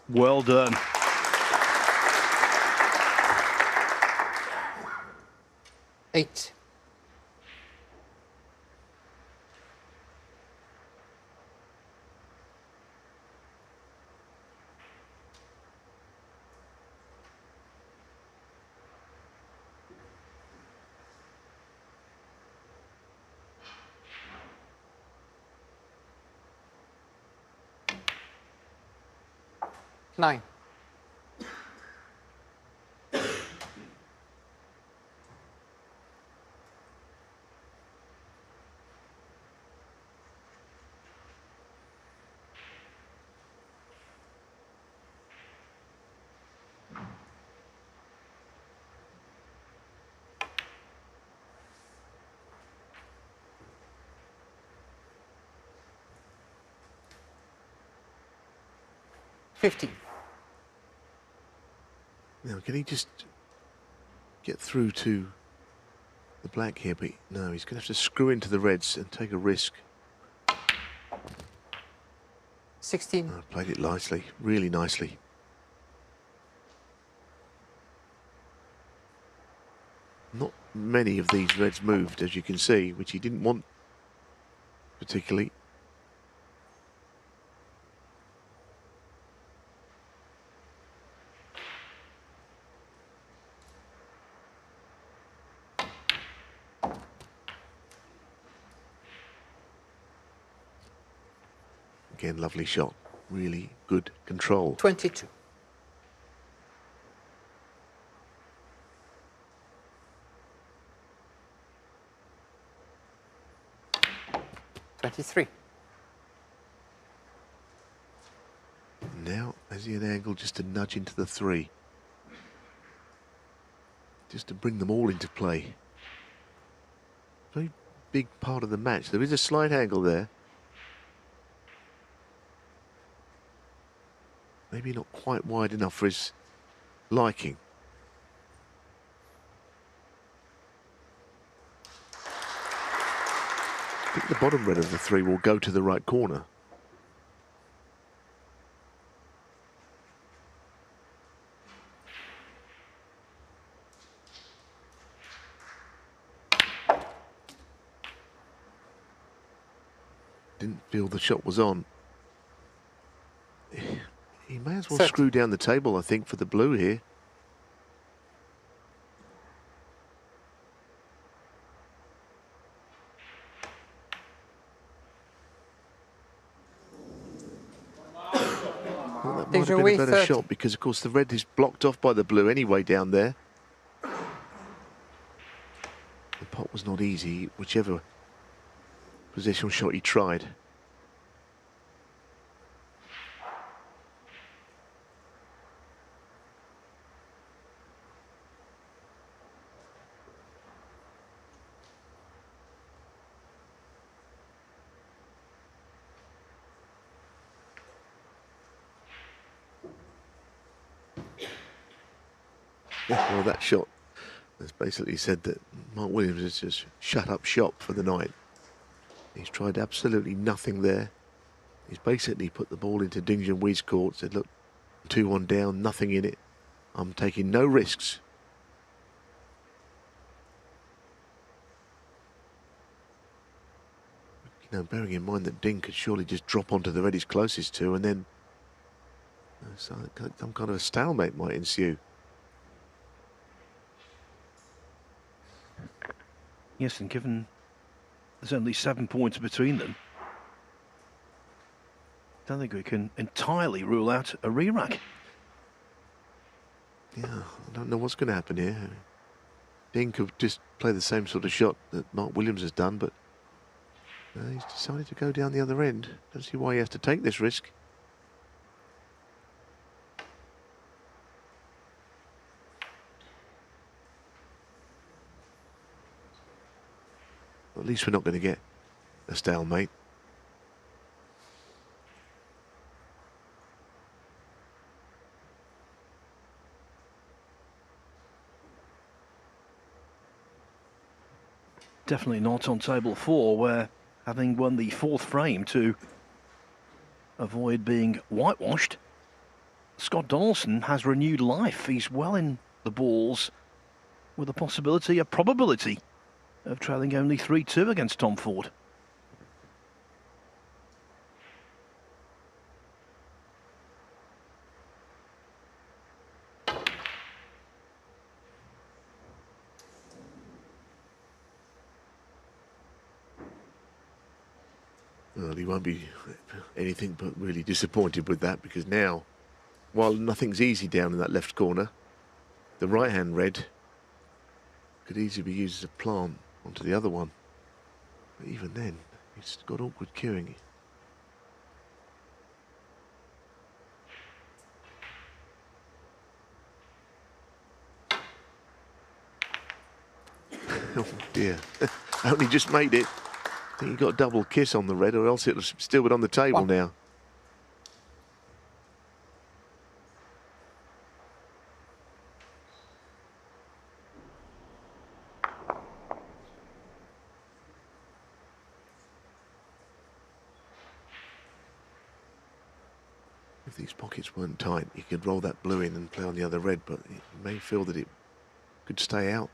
Well done. Eight. Nine. $15. Now, can he just get through to the black here? But no, he's going to have to screw into the reds and take a risk. 16. Oh, played it nicely, really nicely. Not many of these reds moved, as you can see, which he didn't want particularly. Again, lovely shot. Really good control. 22. $23. Now, has he an angle just to nudge into the three? Just to bring them all into play. Very big part of the match. There is a slight angle there. Maybe not quite wide enough for his liking. The bottom red of the three will go to the right corner. Didn't feel the shot was on. He may as well screw down the table, I think, for the blue here. Well, that might have been a better shot because, of course, the red is blocked off by the blue anyway down there. The pot was not easy, whichever positional shot he tried. Yeah, well, that shot has basically said that Mark Williams has just shut up shop for the night. He's tried absolutely nothing there. He's basically put the ball into Ding Junhui's court, said, look, 2-1 down, nothing in it. I'm taking no risks. You know, bearing in mind that Ding could surely just drop onto the red he's closest to, and then some kind of a stalemate might ensue. Yes, and given there's only 7 points between them, I don't think we can entirely rule out a re-rack. Yeah, I don't know what's going to happen here. Ding could just play the same sort of shot that Mark Williams has done, but he's decided to go down the other end. Don't see why he has to take this risk. At least we're not going to get a stalemate. Definitely not on table 4, where having won the 4th frame to avoid being whitewashed, Scott Donaldson has renewed life. He's well in the balls with a possibility, a probability of trailing only 3-2 against Tom Ford. Well, he won't be anything but really disappointed with that, because now, while nothing's easy down in that left corner, the right-hand red could easily be used as a plant onto the other one. But even then, he's got awkward cueing. Oh dear, only just made it. I think he got a double kiss on the red, or else it was still on the table now. If these pockets weren't tight, you could roll that blue in and play on the other red, but you may feel that it could stay out.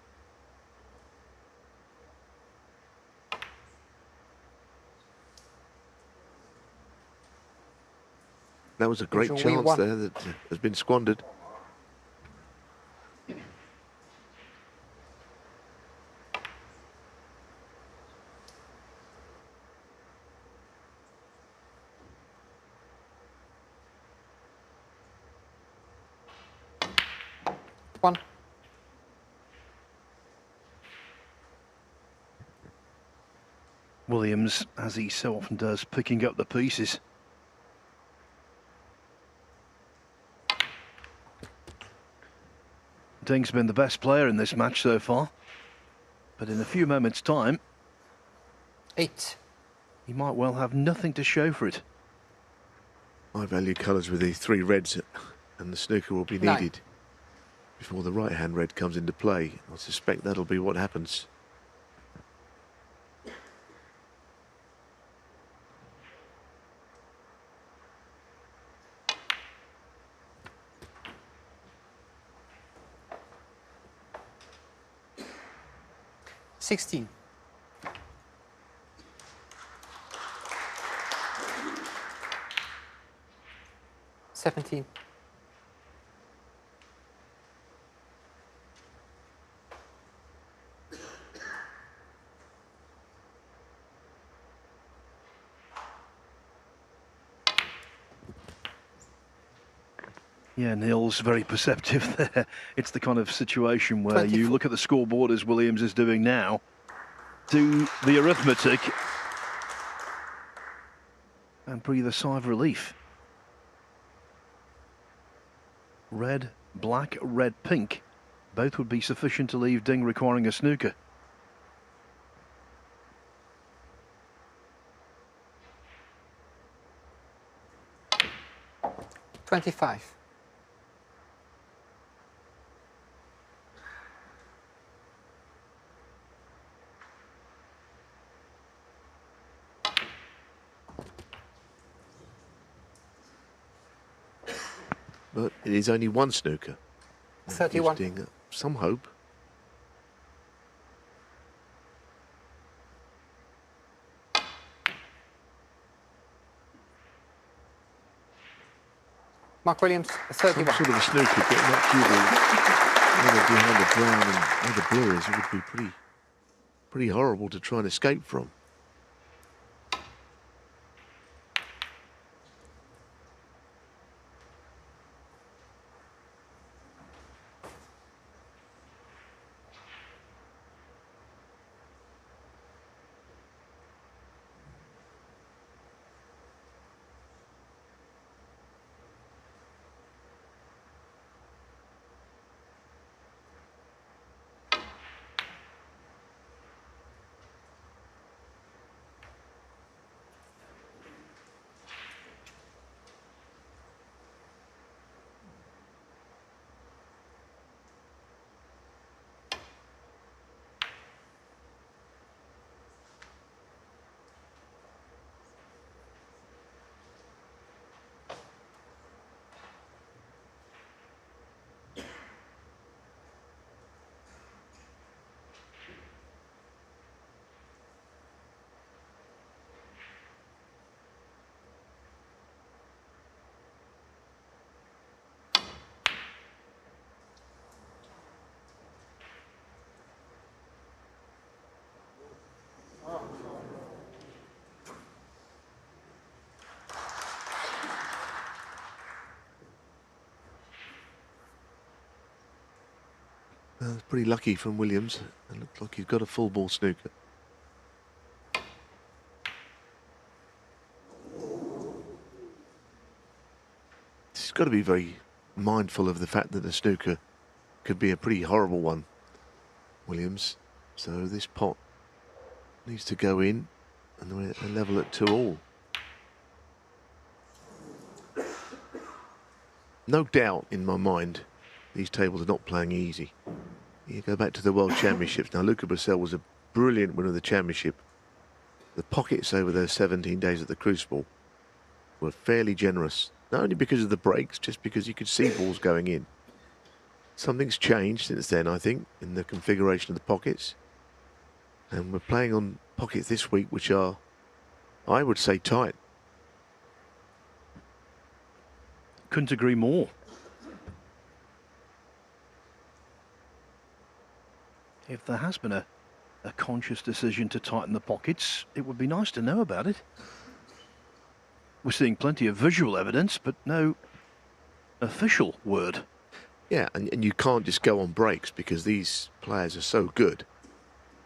That was a great chance there that has been squandered. One. Williams, as he so often does, picking up the pieces. Ding's been the best player in this match so far, but in a few moments' time, 8. he might well have nothing to show for it. I value colours with the 3 reds, and the snooker will be needed before the right-hand red comes into play. I suspect that'll be what happens. 16. 17. Yeah, Neil's very perceptive there. It's the kind of situation where 24. you look at the scoreboard as Williams is doing now, do the arithmetic, and breathe a sigh of relief. Red, black, red, pink. Both would be sufficient to leave Ding requiring a snooker. $25. But it is only one snooker. That 31. gives Ding some hope. Mark Williams, Some 31. sort of a snooker getting that cue either behind the brown and where the blue is, it would be pretty horrible to try and escape from. Pretty lucky from Williams. It looked like he's got a full ball snooker. He's got to be very mindful of the fact that the snooker could be a pretty horrible one, Williams. So this pot needs to go in and they're level at 2-all. No doubt in my mind, these tables are not playing easy. You go back to the World Championships. Now, Luca Bracel was a brilliant winner of the championship. The pockets over those 17 days at the Crucible were fairly generous. Not only because of the breaks, just because you could see balls going in. Something's changed since then, I think, in the configuration of the pockets. And we're playing on pockets this week which are, I would say, tight. Couldn't agree more. If there has been a conscious decision to tighten the pockets, it would be nice to know about it. We're seeing plenty of visual evidence, but no official word. Yeah, and you can't just go on breaks because these players are so good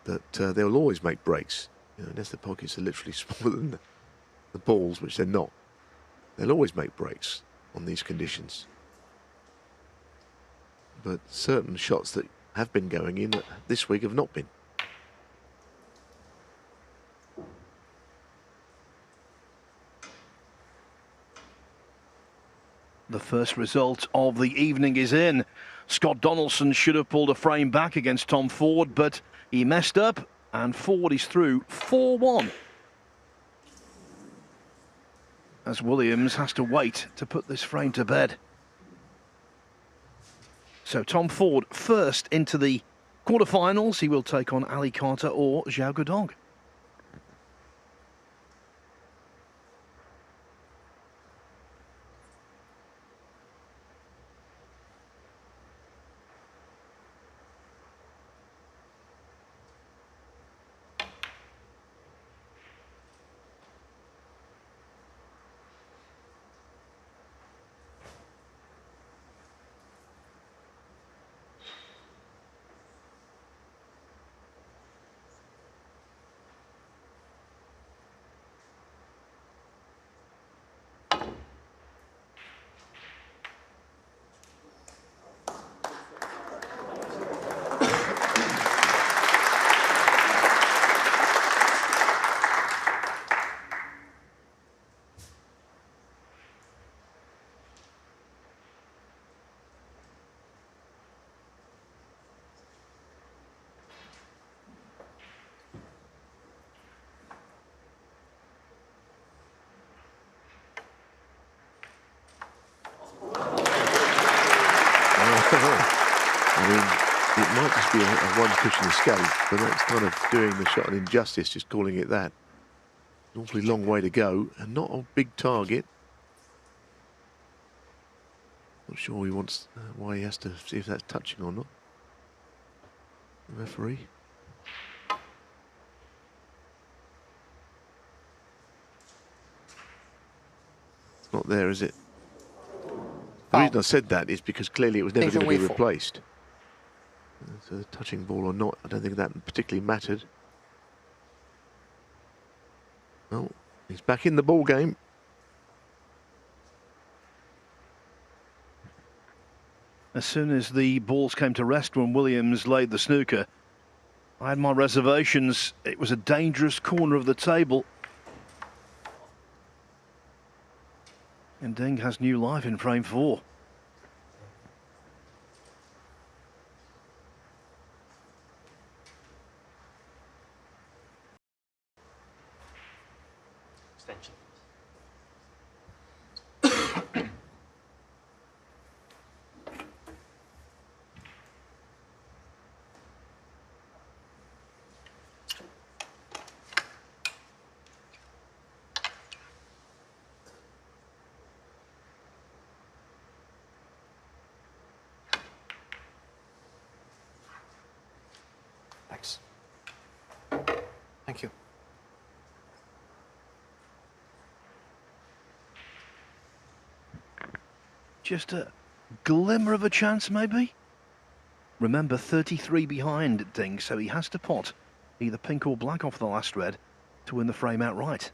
that they'll always make breaks. You know, unless the pockets are literally smaller than the balls, which they're not. They'll always make breaks on these conditions. But certain shots that have been going in this week have not been. The first result of the evening is in. Scott Donaldson should have pulled a frame back against Tom Ford, but he messed up, and Ford is through 4-1. As Williams has to wait to put this frame to bed. So Tom Ford first into the Quarterfinals, he will take on Ali Carter or Zhao Guodong. I mean, it might just be a one cushion escape, but that's kind of doing the shot an injustice, just calling it that. An awfully long way to go, and not a big target. Not sure he wants why he has to see if that's touching or not. The referee. It's not there, is it? The reason I said that is because clearly it was never going to be replaced. So touching ball or not, I don't think that particularly mattered. Oh, he's back in the ball game. As soon as the balls came to rest when Williams laid the snooker, I had my reservations. It was a dangerous corner of the table. And Ding has new life in frame 4. Extension. Thanks. Thank you. Just a glimmer of a chance, maybe? Remember, 33 behind Ding, so he has to pot either pink or black off the last red to win the frame outright.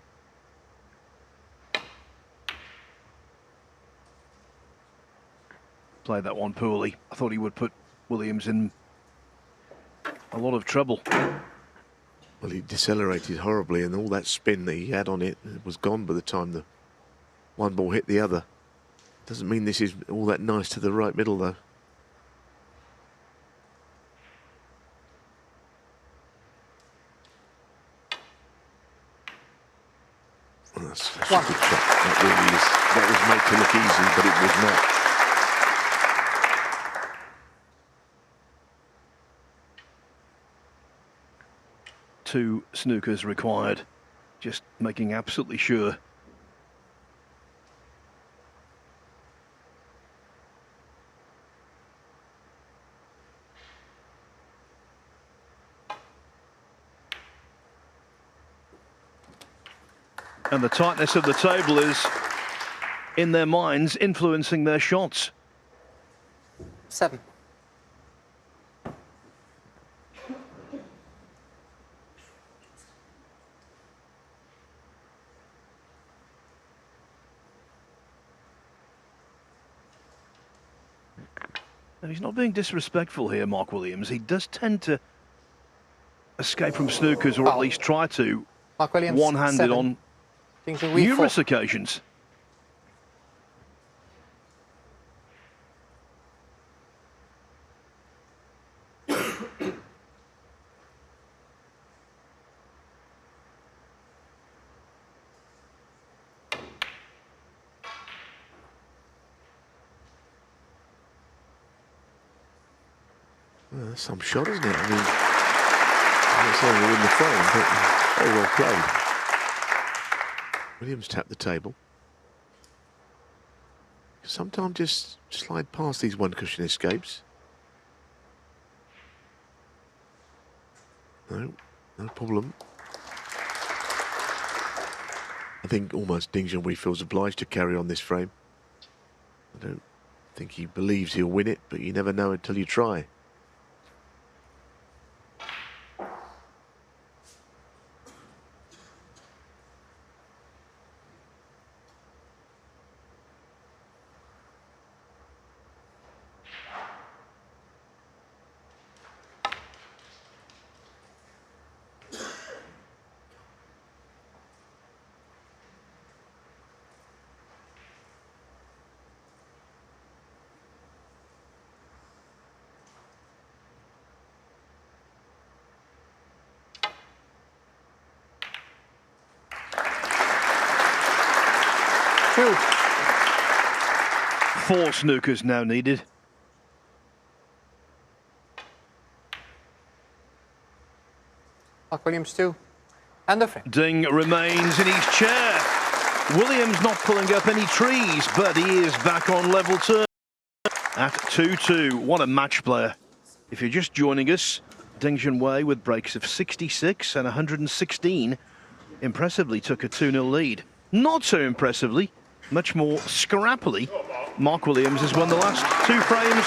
Played that one poorly. I thought he would put Williams in a lot of trouble. Well, he decelerated horribly, and all that spin that he had on it was gone by the time the one ball hit the other. Doesn't mean this is all that nice to the right middle, though. Well, that's a good shot. That was made to look easy, but it was not. Two snookers required. Just making absolutely sure. And the tightness of the table is, in their minds, influencing their shots. 7. And he's not being disrespectful here, Mark Williams. He does tend to escape from snookers, or at least try to, Mark Williams, one-handed 7. on Junhui, numerous 4. occasions. Well, that's some shot, isn't it? I mean, I'm not saying we're in the frame, but very well played. Williams tapped the table. Sometimes just slide past these one cushion escapes. No problem. I think almost Ding Junhui feels obliged to carry on this frame. I don't think he believes he'll win it, but you never know until you try. Two. 4 snookers now needed. Mark Williams 2. And the frame. Ding remains in his chair. Williams not pulling up any trees, but he is back on level terms at 2-2. What a match player. If you're just joining us, Ding Junhui with breaks of 66 and 116 impressively took a 2-0 lead. Not so impressively, much more scrappily, Mark Williams has won the last 2 frames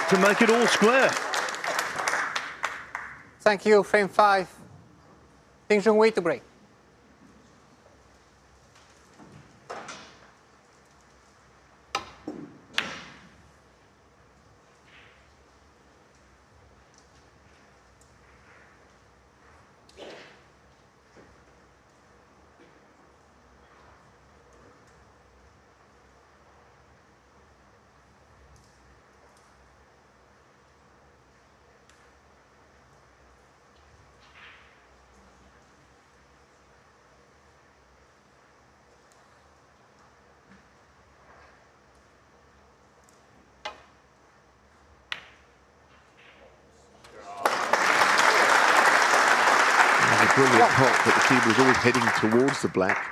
to make it all square. Thank you. Frame 5. Ding Junhui to break. Brilliant pot, but the keeper was always heading towards the black.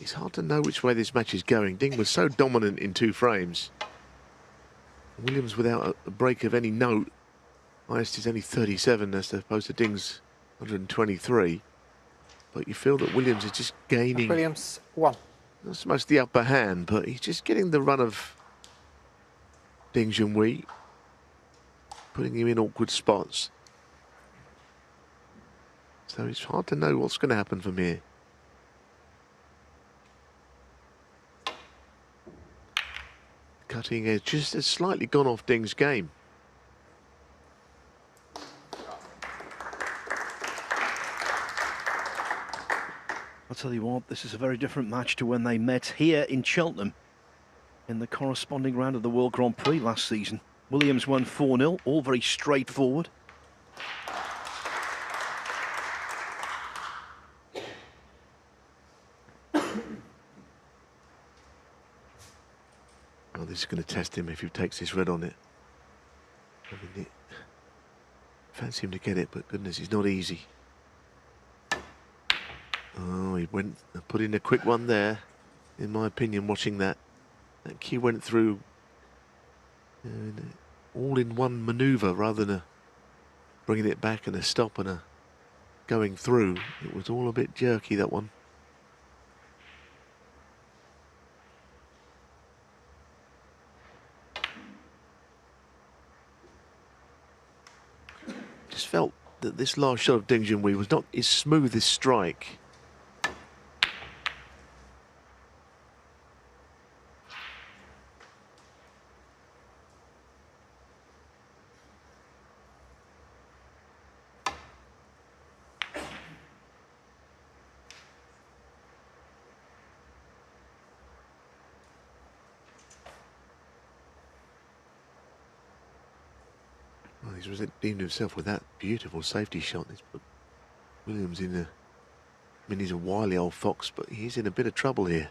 It's hard to know which way this match is going. Ding was so dominant in 2 frames. Williams without a break of any note. Highest is only 37 as opposed to Ding's 123. But you feel that Williams is just gaining. Williams 1. Not so much the upper hand, but he's just getting the run of Ding Junhui, putting him in awkward spots. So it's hard to know what's going to happen from here. Cutting edge just has slightly gone off Ding's game. I'll tell you what, this is a very different match to when they met here in Cheltenham in the corresponding round of the World Grand Prix last season. Williams won 4-0, all very straightforward. Oh, this is going to test him if he takes this red on it. I mean, fancy him to get it, but goodness, it's not easy. Oh, he put in a quick one there. In my opinion, watching that cue went through all in one manoeuvre rather than bringing it back and a stop and a going through. It was all a bit jerky, that one. Just felt that this last shot of Ding Junhui was not his smoothest strike. Well, he's redeemed himself with that beautiful safety shot. He's put Williams in a... I mean, he's a wily old fox, but he's in a bit of trouble here.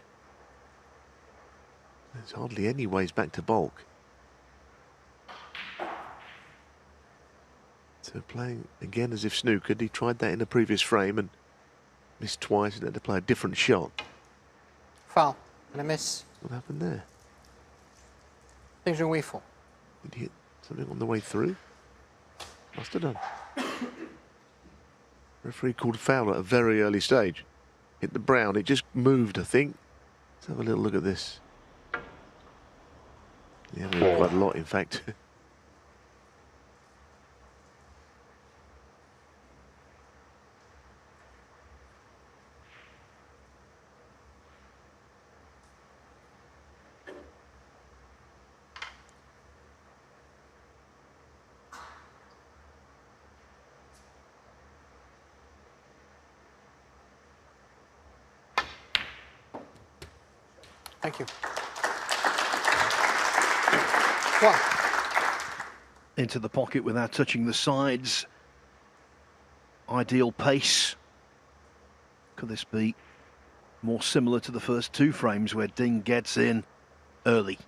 There's hardly any ways back to bulk. So playing again as if snookered. He tried that in the previous frame and missed twice and had to play a different shot. Foul. And a miss. What happened there? Ding Junhui 4. Did he hit something on the way through? Must have done. Referee called foul at a very early stage. Hit the brown. It just moved, I think. Let's have a little look at this. Yeah, moved quite a lot, in fact. Thank you. 1. Into the pocket without touching the sides. Ideal pace. Could this be more similar to the first 2 frames where Ding gets in early?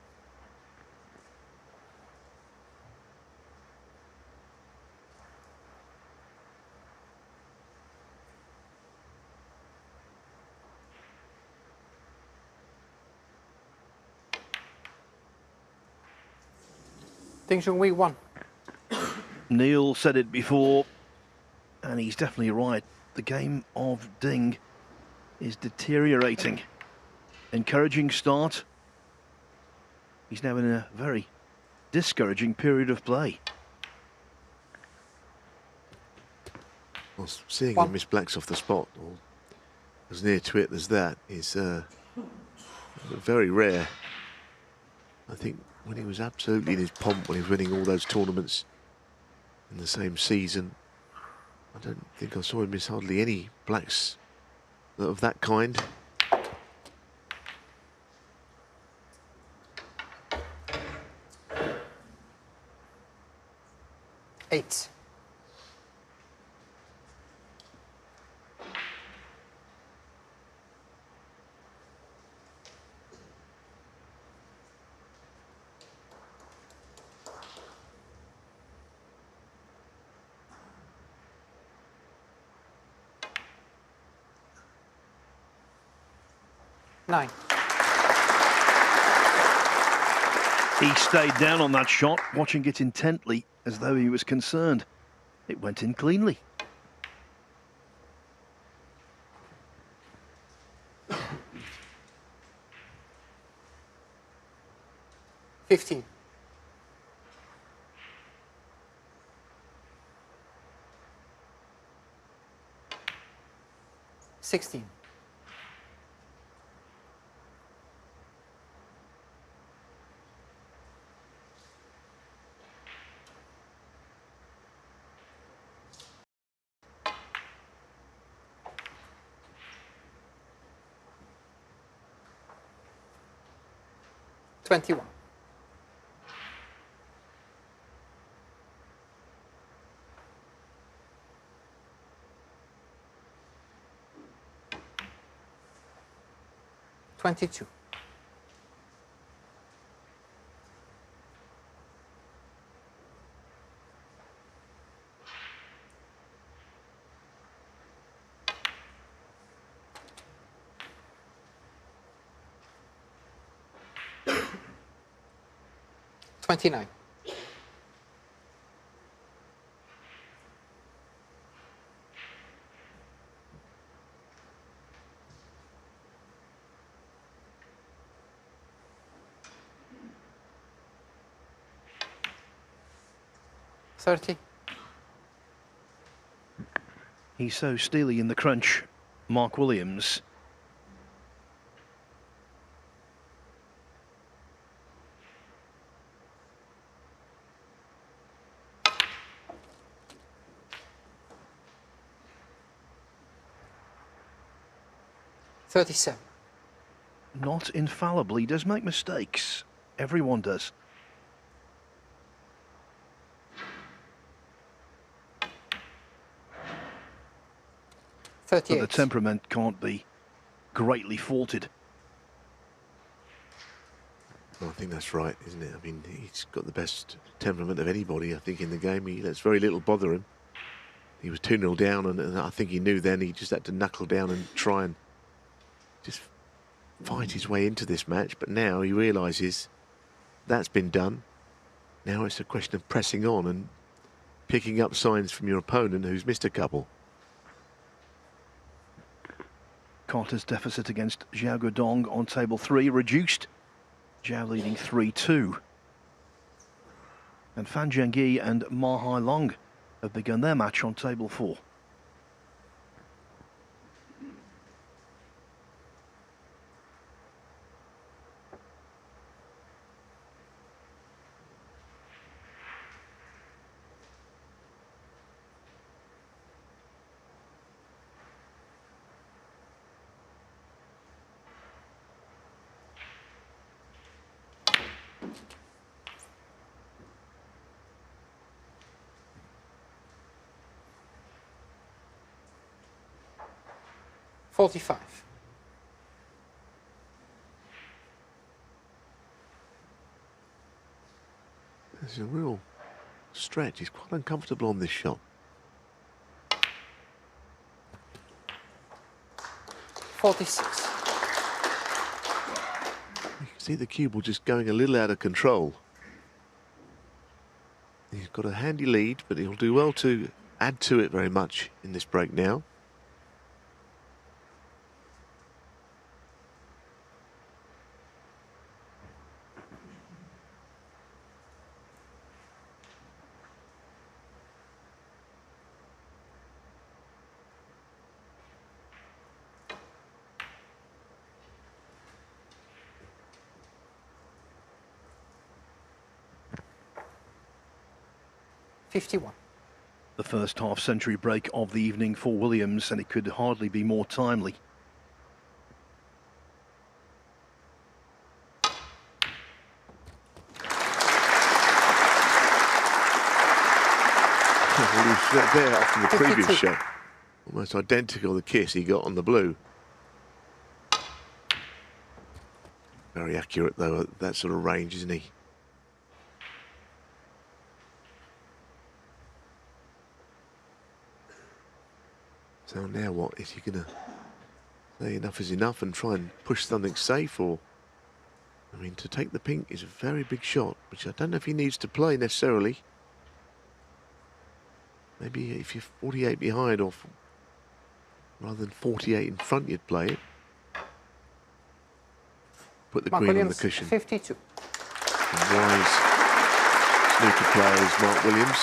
Ding Junhui 1. Neil said it before, and he's definitely right. The game of Ding is deteriorating. Encouraging start. He's now in a very discouraging period of play. Well, seeing 1. him miss blacks off the spot, or as near to it as that, is very rare. I think when he was absolutely in his pomp, when he was winning all those tournaments in the same season, I don't think I saw him miss hardly any blacks of that kind. Eight. Nine. He stayed down on that shot, watching it intently as though he was concerned. It went in cleanly. $15. 16. 21. 22. 29. 30. He's so steely in the crunch, Mark Williams. $37. Not infallibly does make mistakes. Everyone does. But the temperament can't be greatly faulted. Well, I think that's right, isn't it? I mean, he's got the best temperament of anybody, I think, in the game. He lets very little bother him. He was 2-0 down, and I think he knew then he just had to knuckle down and try and just fight his way into this match. But now he realises that's been done. Now it's a question of pressing on and picking up signs from your opponent who's missed a couple. Carter's deficit against Zhao Guodong on table 3 reduced. Zhao leading 3-2. And Fan Zhengyi and Ma Hailong have begun their match on table 4. $45. There's a real stretch. He's quite uncomfortable on this shot. 46. You can see the cue ball just going a little out of control. He's got a handy lead, but he'll do well to add to it very much in this break now. $51. The first half-century break of the evening for Williams, and it could hardly be more timely. Well, he was right there after the previous 52. shot. Almost identical the kiss he got on the blue. Very accurate though at that sort of range, isn't he? So now what? Is he going to say enough is enough and try and push something safe? Or, I mean, to take the pink is a very big shot, which I don't know if he needs to play necessarily. Maybe if you're 48 behind, or rather than 48 in front, you'd play it. Put the Mark green Williams, on the cushion. 52. Wise snooker player is Mark Williams.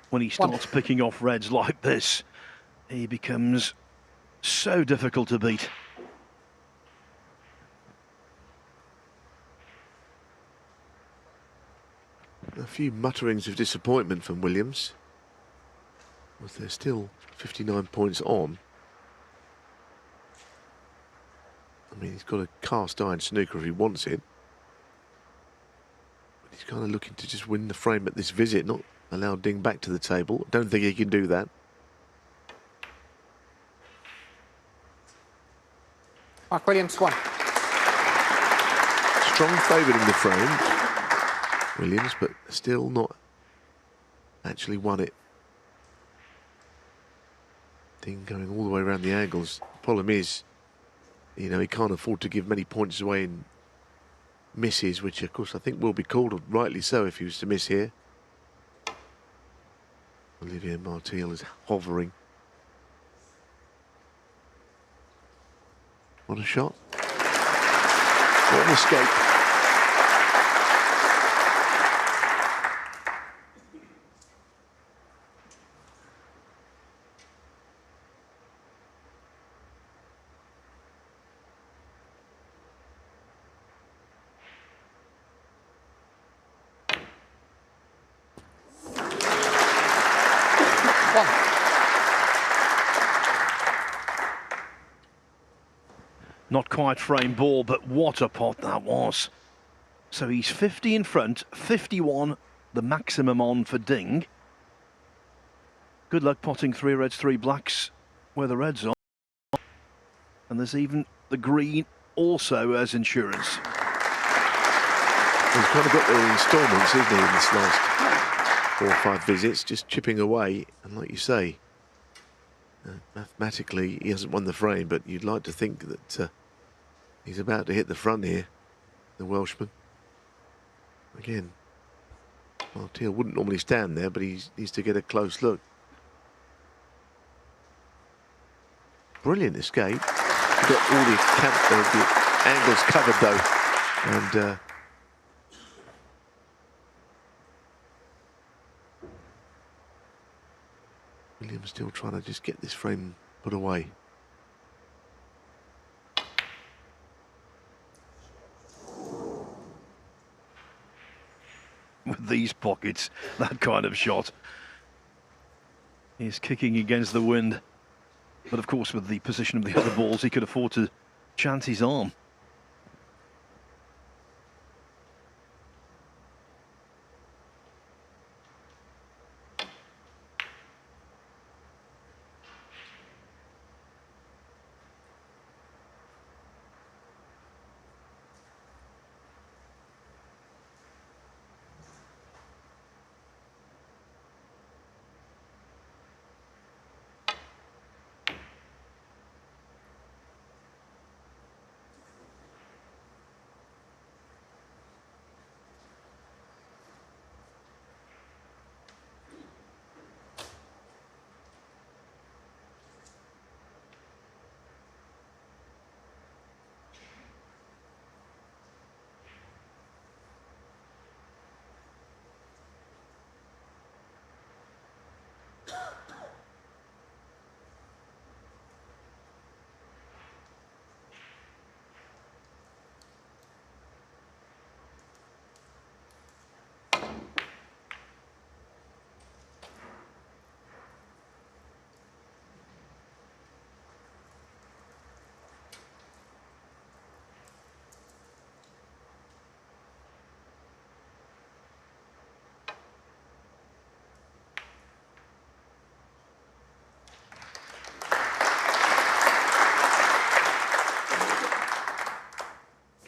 When he starts picking off reds like this, he becomes so difficult to beat. A few mutterings of disappointment from Williams. Was there still 59 points on? I mean, he's got a cast iron snooker if he wants it. But he's kind of looking to just win the frame at this visit, not allow Ding back to the table. Don't think he can do that. Mark Williams, 1. Strong favourite in the frame, Williams, but still not actually won it. Ding going all the way around the angles. The problem is, you know, he can't afford to give many points away in misses, which of course I think will be called, rightly so, if he was to miss here. Olivier Martial is hovering. What a shot. What an escape. Not quite frame ball, but what a pot that was. So he's 50 in front, 51 the maximum on for Ding. Good luck potting 3 reds, 3 blacks where the reds are. And there's even the green also as insurance. He's kind of got the instalments, isn't he, in this last 4 or 5 visits, just chipping away. And like you say, mathematically he hasn't won the frame, but you'd like to think that he's about to hit the front here, the Welshman. Again, Martial wouldn't normally stand there, but he needs to get a close look. Brilliant escape. He got all the angles covered though, and Williams still trying to just get this frame put away. With these pockets, that kind of shot is kicking against the wind. But of course, with the position of the other balls, he could afford to chance his arm.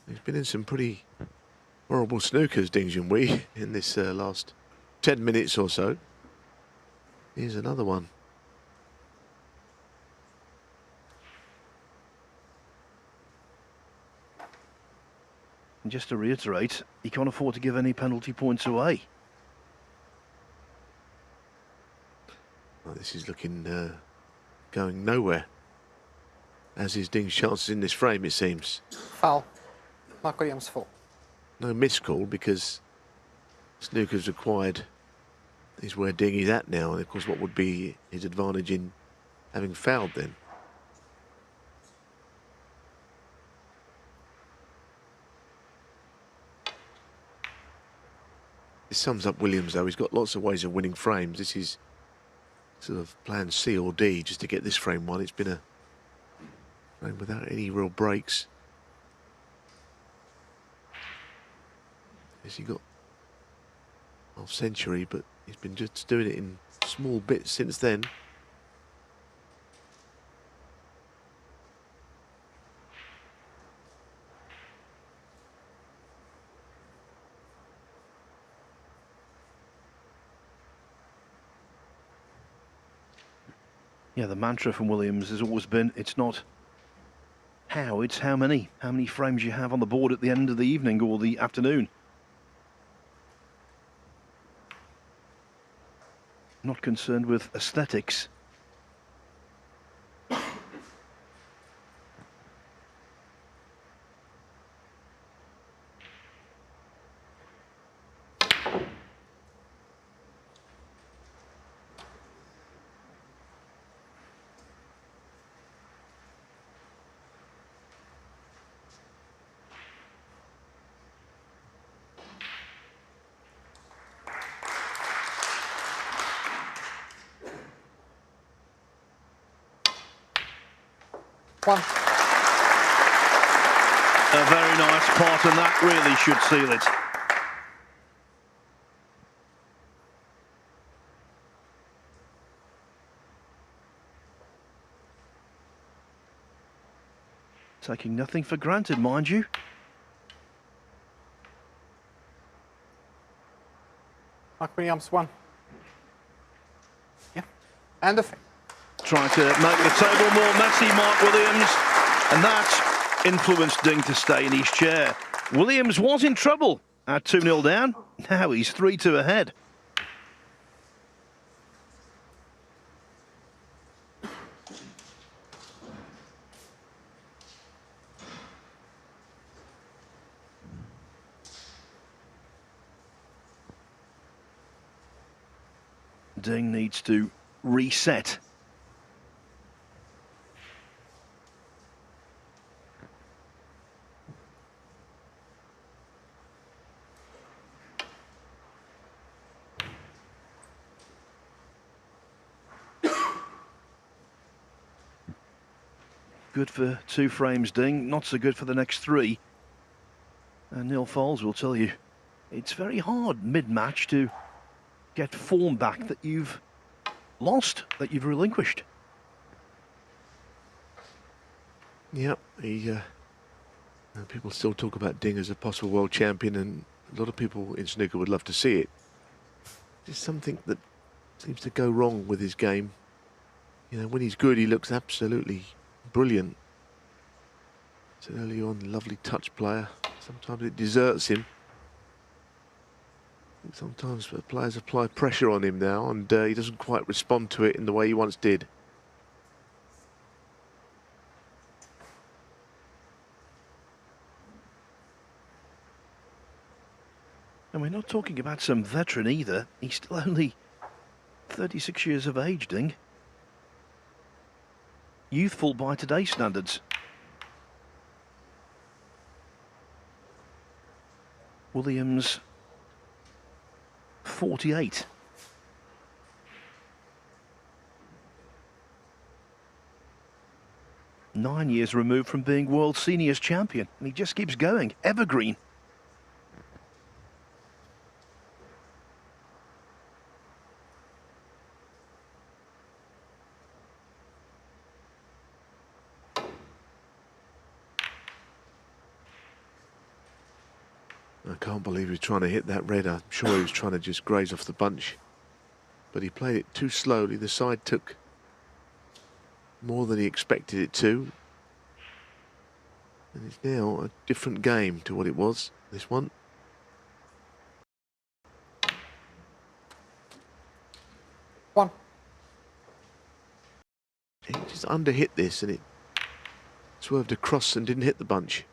He's been in some pretty horrible snookers, Ding Junhui, in this last 10 minutes or so. Here's another one. And just to reiterate, he can't afford to give any penalty points away. Well, this is looking going nowhere, as is Ding's chances in this frame, it seems. Foul. Mark Williams full. No miscall, because snooker's required is where Ding is at now, and of course what would be his advantage in having fouled then. This sums up Williams though. He's got lots of ways of winning frames. This is sort of plan C or D just to get this frame won. It's been a frame without any real breaks. Yes, he got half century, but he's been just doing it in small bits since then. Yeah, the mantra from Williams has always been, it's not how, it's how many frames you have on the board at the end of the evening or the afternoon. Not concerned with aesthetics. 1. A very nice pot, and that really should seal it. Taking nothing for granted, mind you. Mark Williams, 1. Yeah. And a fade. Trying to make the table more messy, Mark Williams, and that influenced Ding to stay in his chair. Williams was in trouble at 2-0 down. Now he's 3-2 ahead. Ding needs to reset. Good for 2 frames, Ding. Not so good for the next 3. And Neil Foles will tell you, it's very hard mid-match to get form back that you've lost, that you've relinquished. Yep, people still talk about Ding as a possible world champion, and a lot of people in snooker would love to see it. There's something that seems to go wrong with his game. You know, when he's good, he looks absolutely brilliant. It's an early on lovely touch player. Sometimes it deserts him. Sometimes players apply pressure on him now, and he doesn't quite respond to it in the way he once did. And we're not talking about some veteran either. He's still only 36 years of age, Ding. Youthful by today's standards. Williams, 48. Nine years removed from being world seniors champion, and he just keeps going, evergreen. I can't believe he was trying to hit that red. I'm sure he was trying to just graze off the bunch. But he played it too slowly. The side took more than he expected it to. And it's now a different game to what it was, this one. One. He just underhit this and it swerved across and didn't hit the bunch.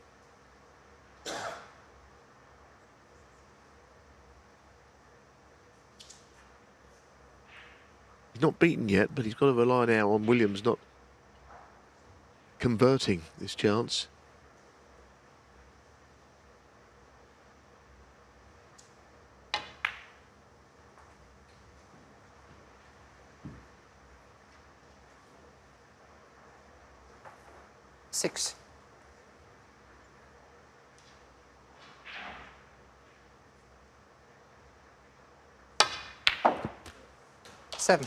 He's not beaten yet, but he's got to rely now on Williams not converting this chance. Six. Seven.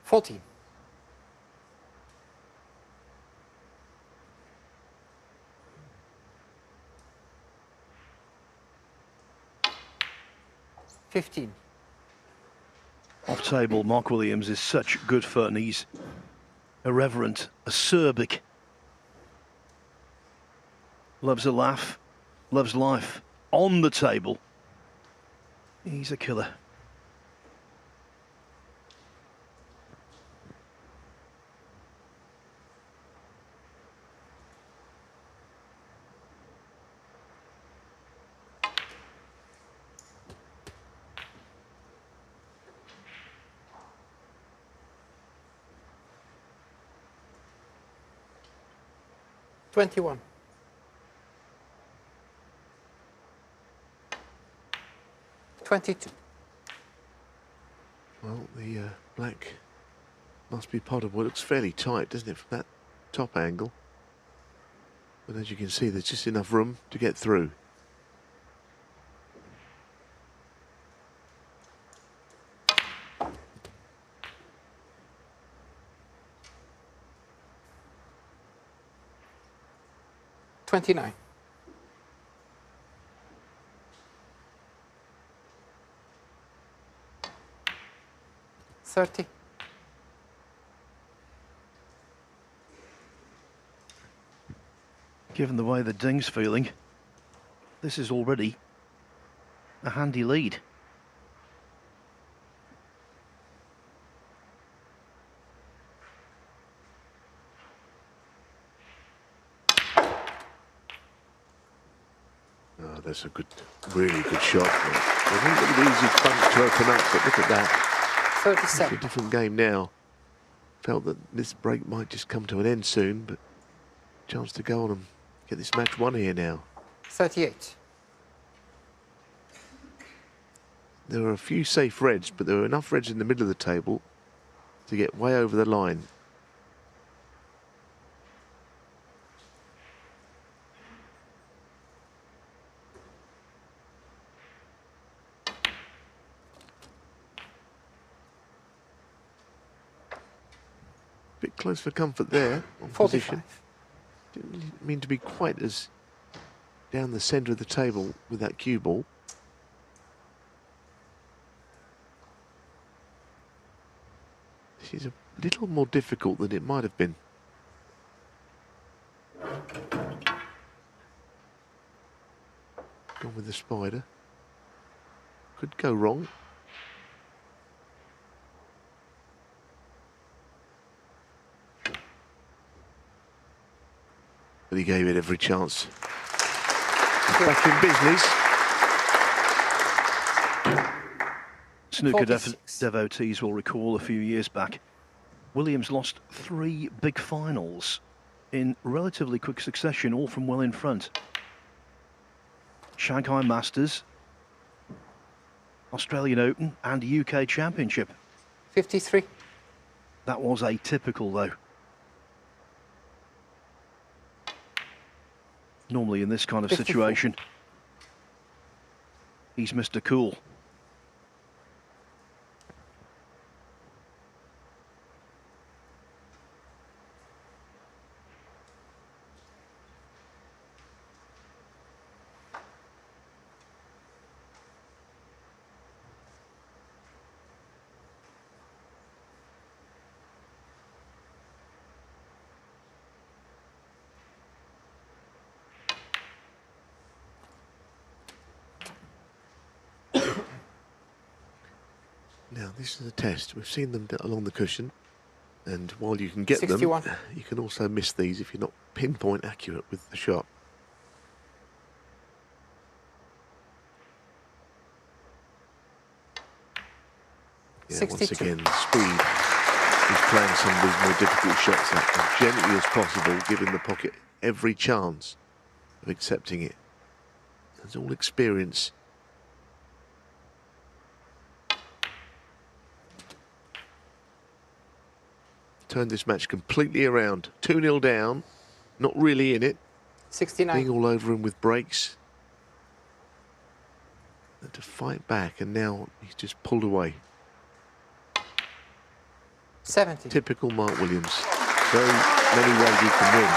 14. Off table, Mark Williams is such good fun. He's irreverent, acerbic. Loves a laugh, loves life. On the table, he's a killer. 21. Well, the black must be potable. It looks fairly tight, doesn't it, from that top angle? But as you can see, there's just enough room to get through. $29. 30. Given the way the ding's feeling, this is already a handy lead. Oh, that's a good, really good shot. It wasn't an easy bunch to open up, but look at that. 37. It's a different game now. Felt that this break might just come to an end soon, but chance to go on and get this match won here now. 38. There were a few safe reds, but there were enough reds in the middle of the table to get way over the line. Bit close for comfort there on 45. position. Didn't really mean to be quite as down the centre of the table with that cue ball. This is a little more difficult than it might have been. Gone with the spider. Could go wrong. But he gave it every chance. He's back in business. Snooker 46. devotees will recall a few years back, Williams lost 3 big finals in relatively quick succession, all from well in front. Shanghai Masters, Australian Open and UK Championship. 53. That was atypical though. Normally in this kind of 54. situation, he's Mr. Cool. Now, this is a test. We've seen them along the cushion, and while you can get 61. them, you can also miss these if you're not pinpoint accurate with the shot. Yeah, once 62. again, speed is playing some of these more difficult shots out as gently as possible, giving the pocket every chance of accepting it. It's all experience. Turned this match completely around. 2-0 down, not really in it. 69. Being all over him with breaks. And to fight back, and now he's just pulled away. 70. Typical Mark Williams. So many ways he can win.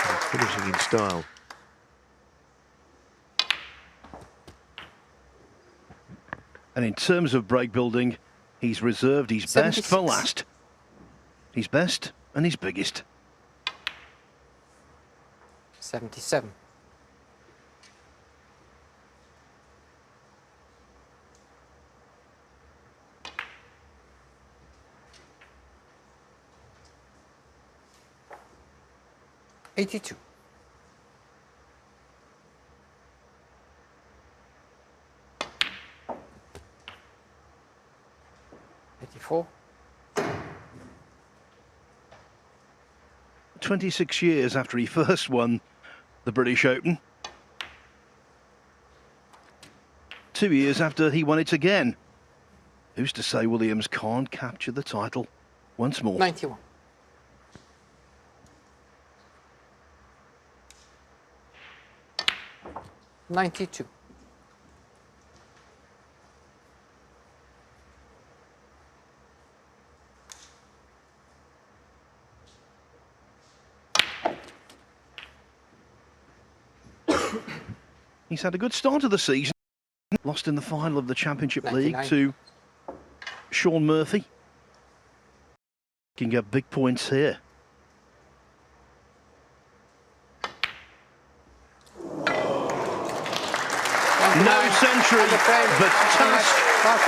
And finishing in style. And in terms of break building, he's reserved his best for 76. last. His best and his biggest. 77. $82. 84. 26 years after he first won the British Open. 2 years after he won it again. Who's to say Williams can't capture the title once more? 91. $92. He's had a good start of the season. Lost in the final of the Championship 99. League to Sean Murphy. Can get big points here. No century, but task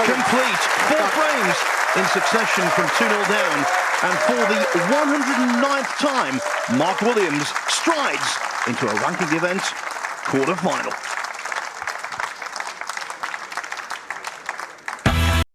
complete. 4 frames in succession from 2-0 down. And for the 109th time, Mark Williams strides into a ranking event quarter-final.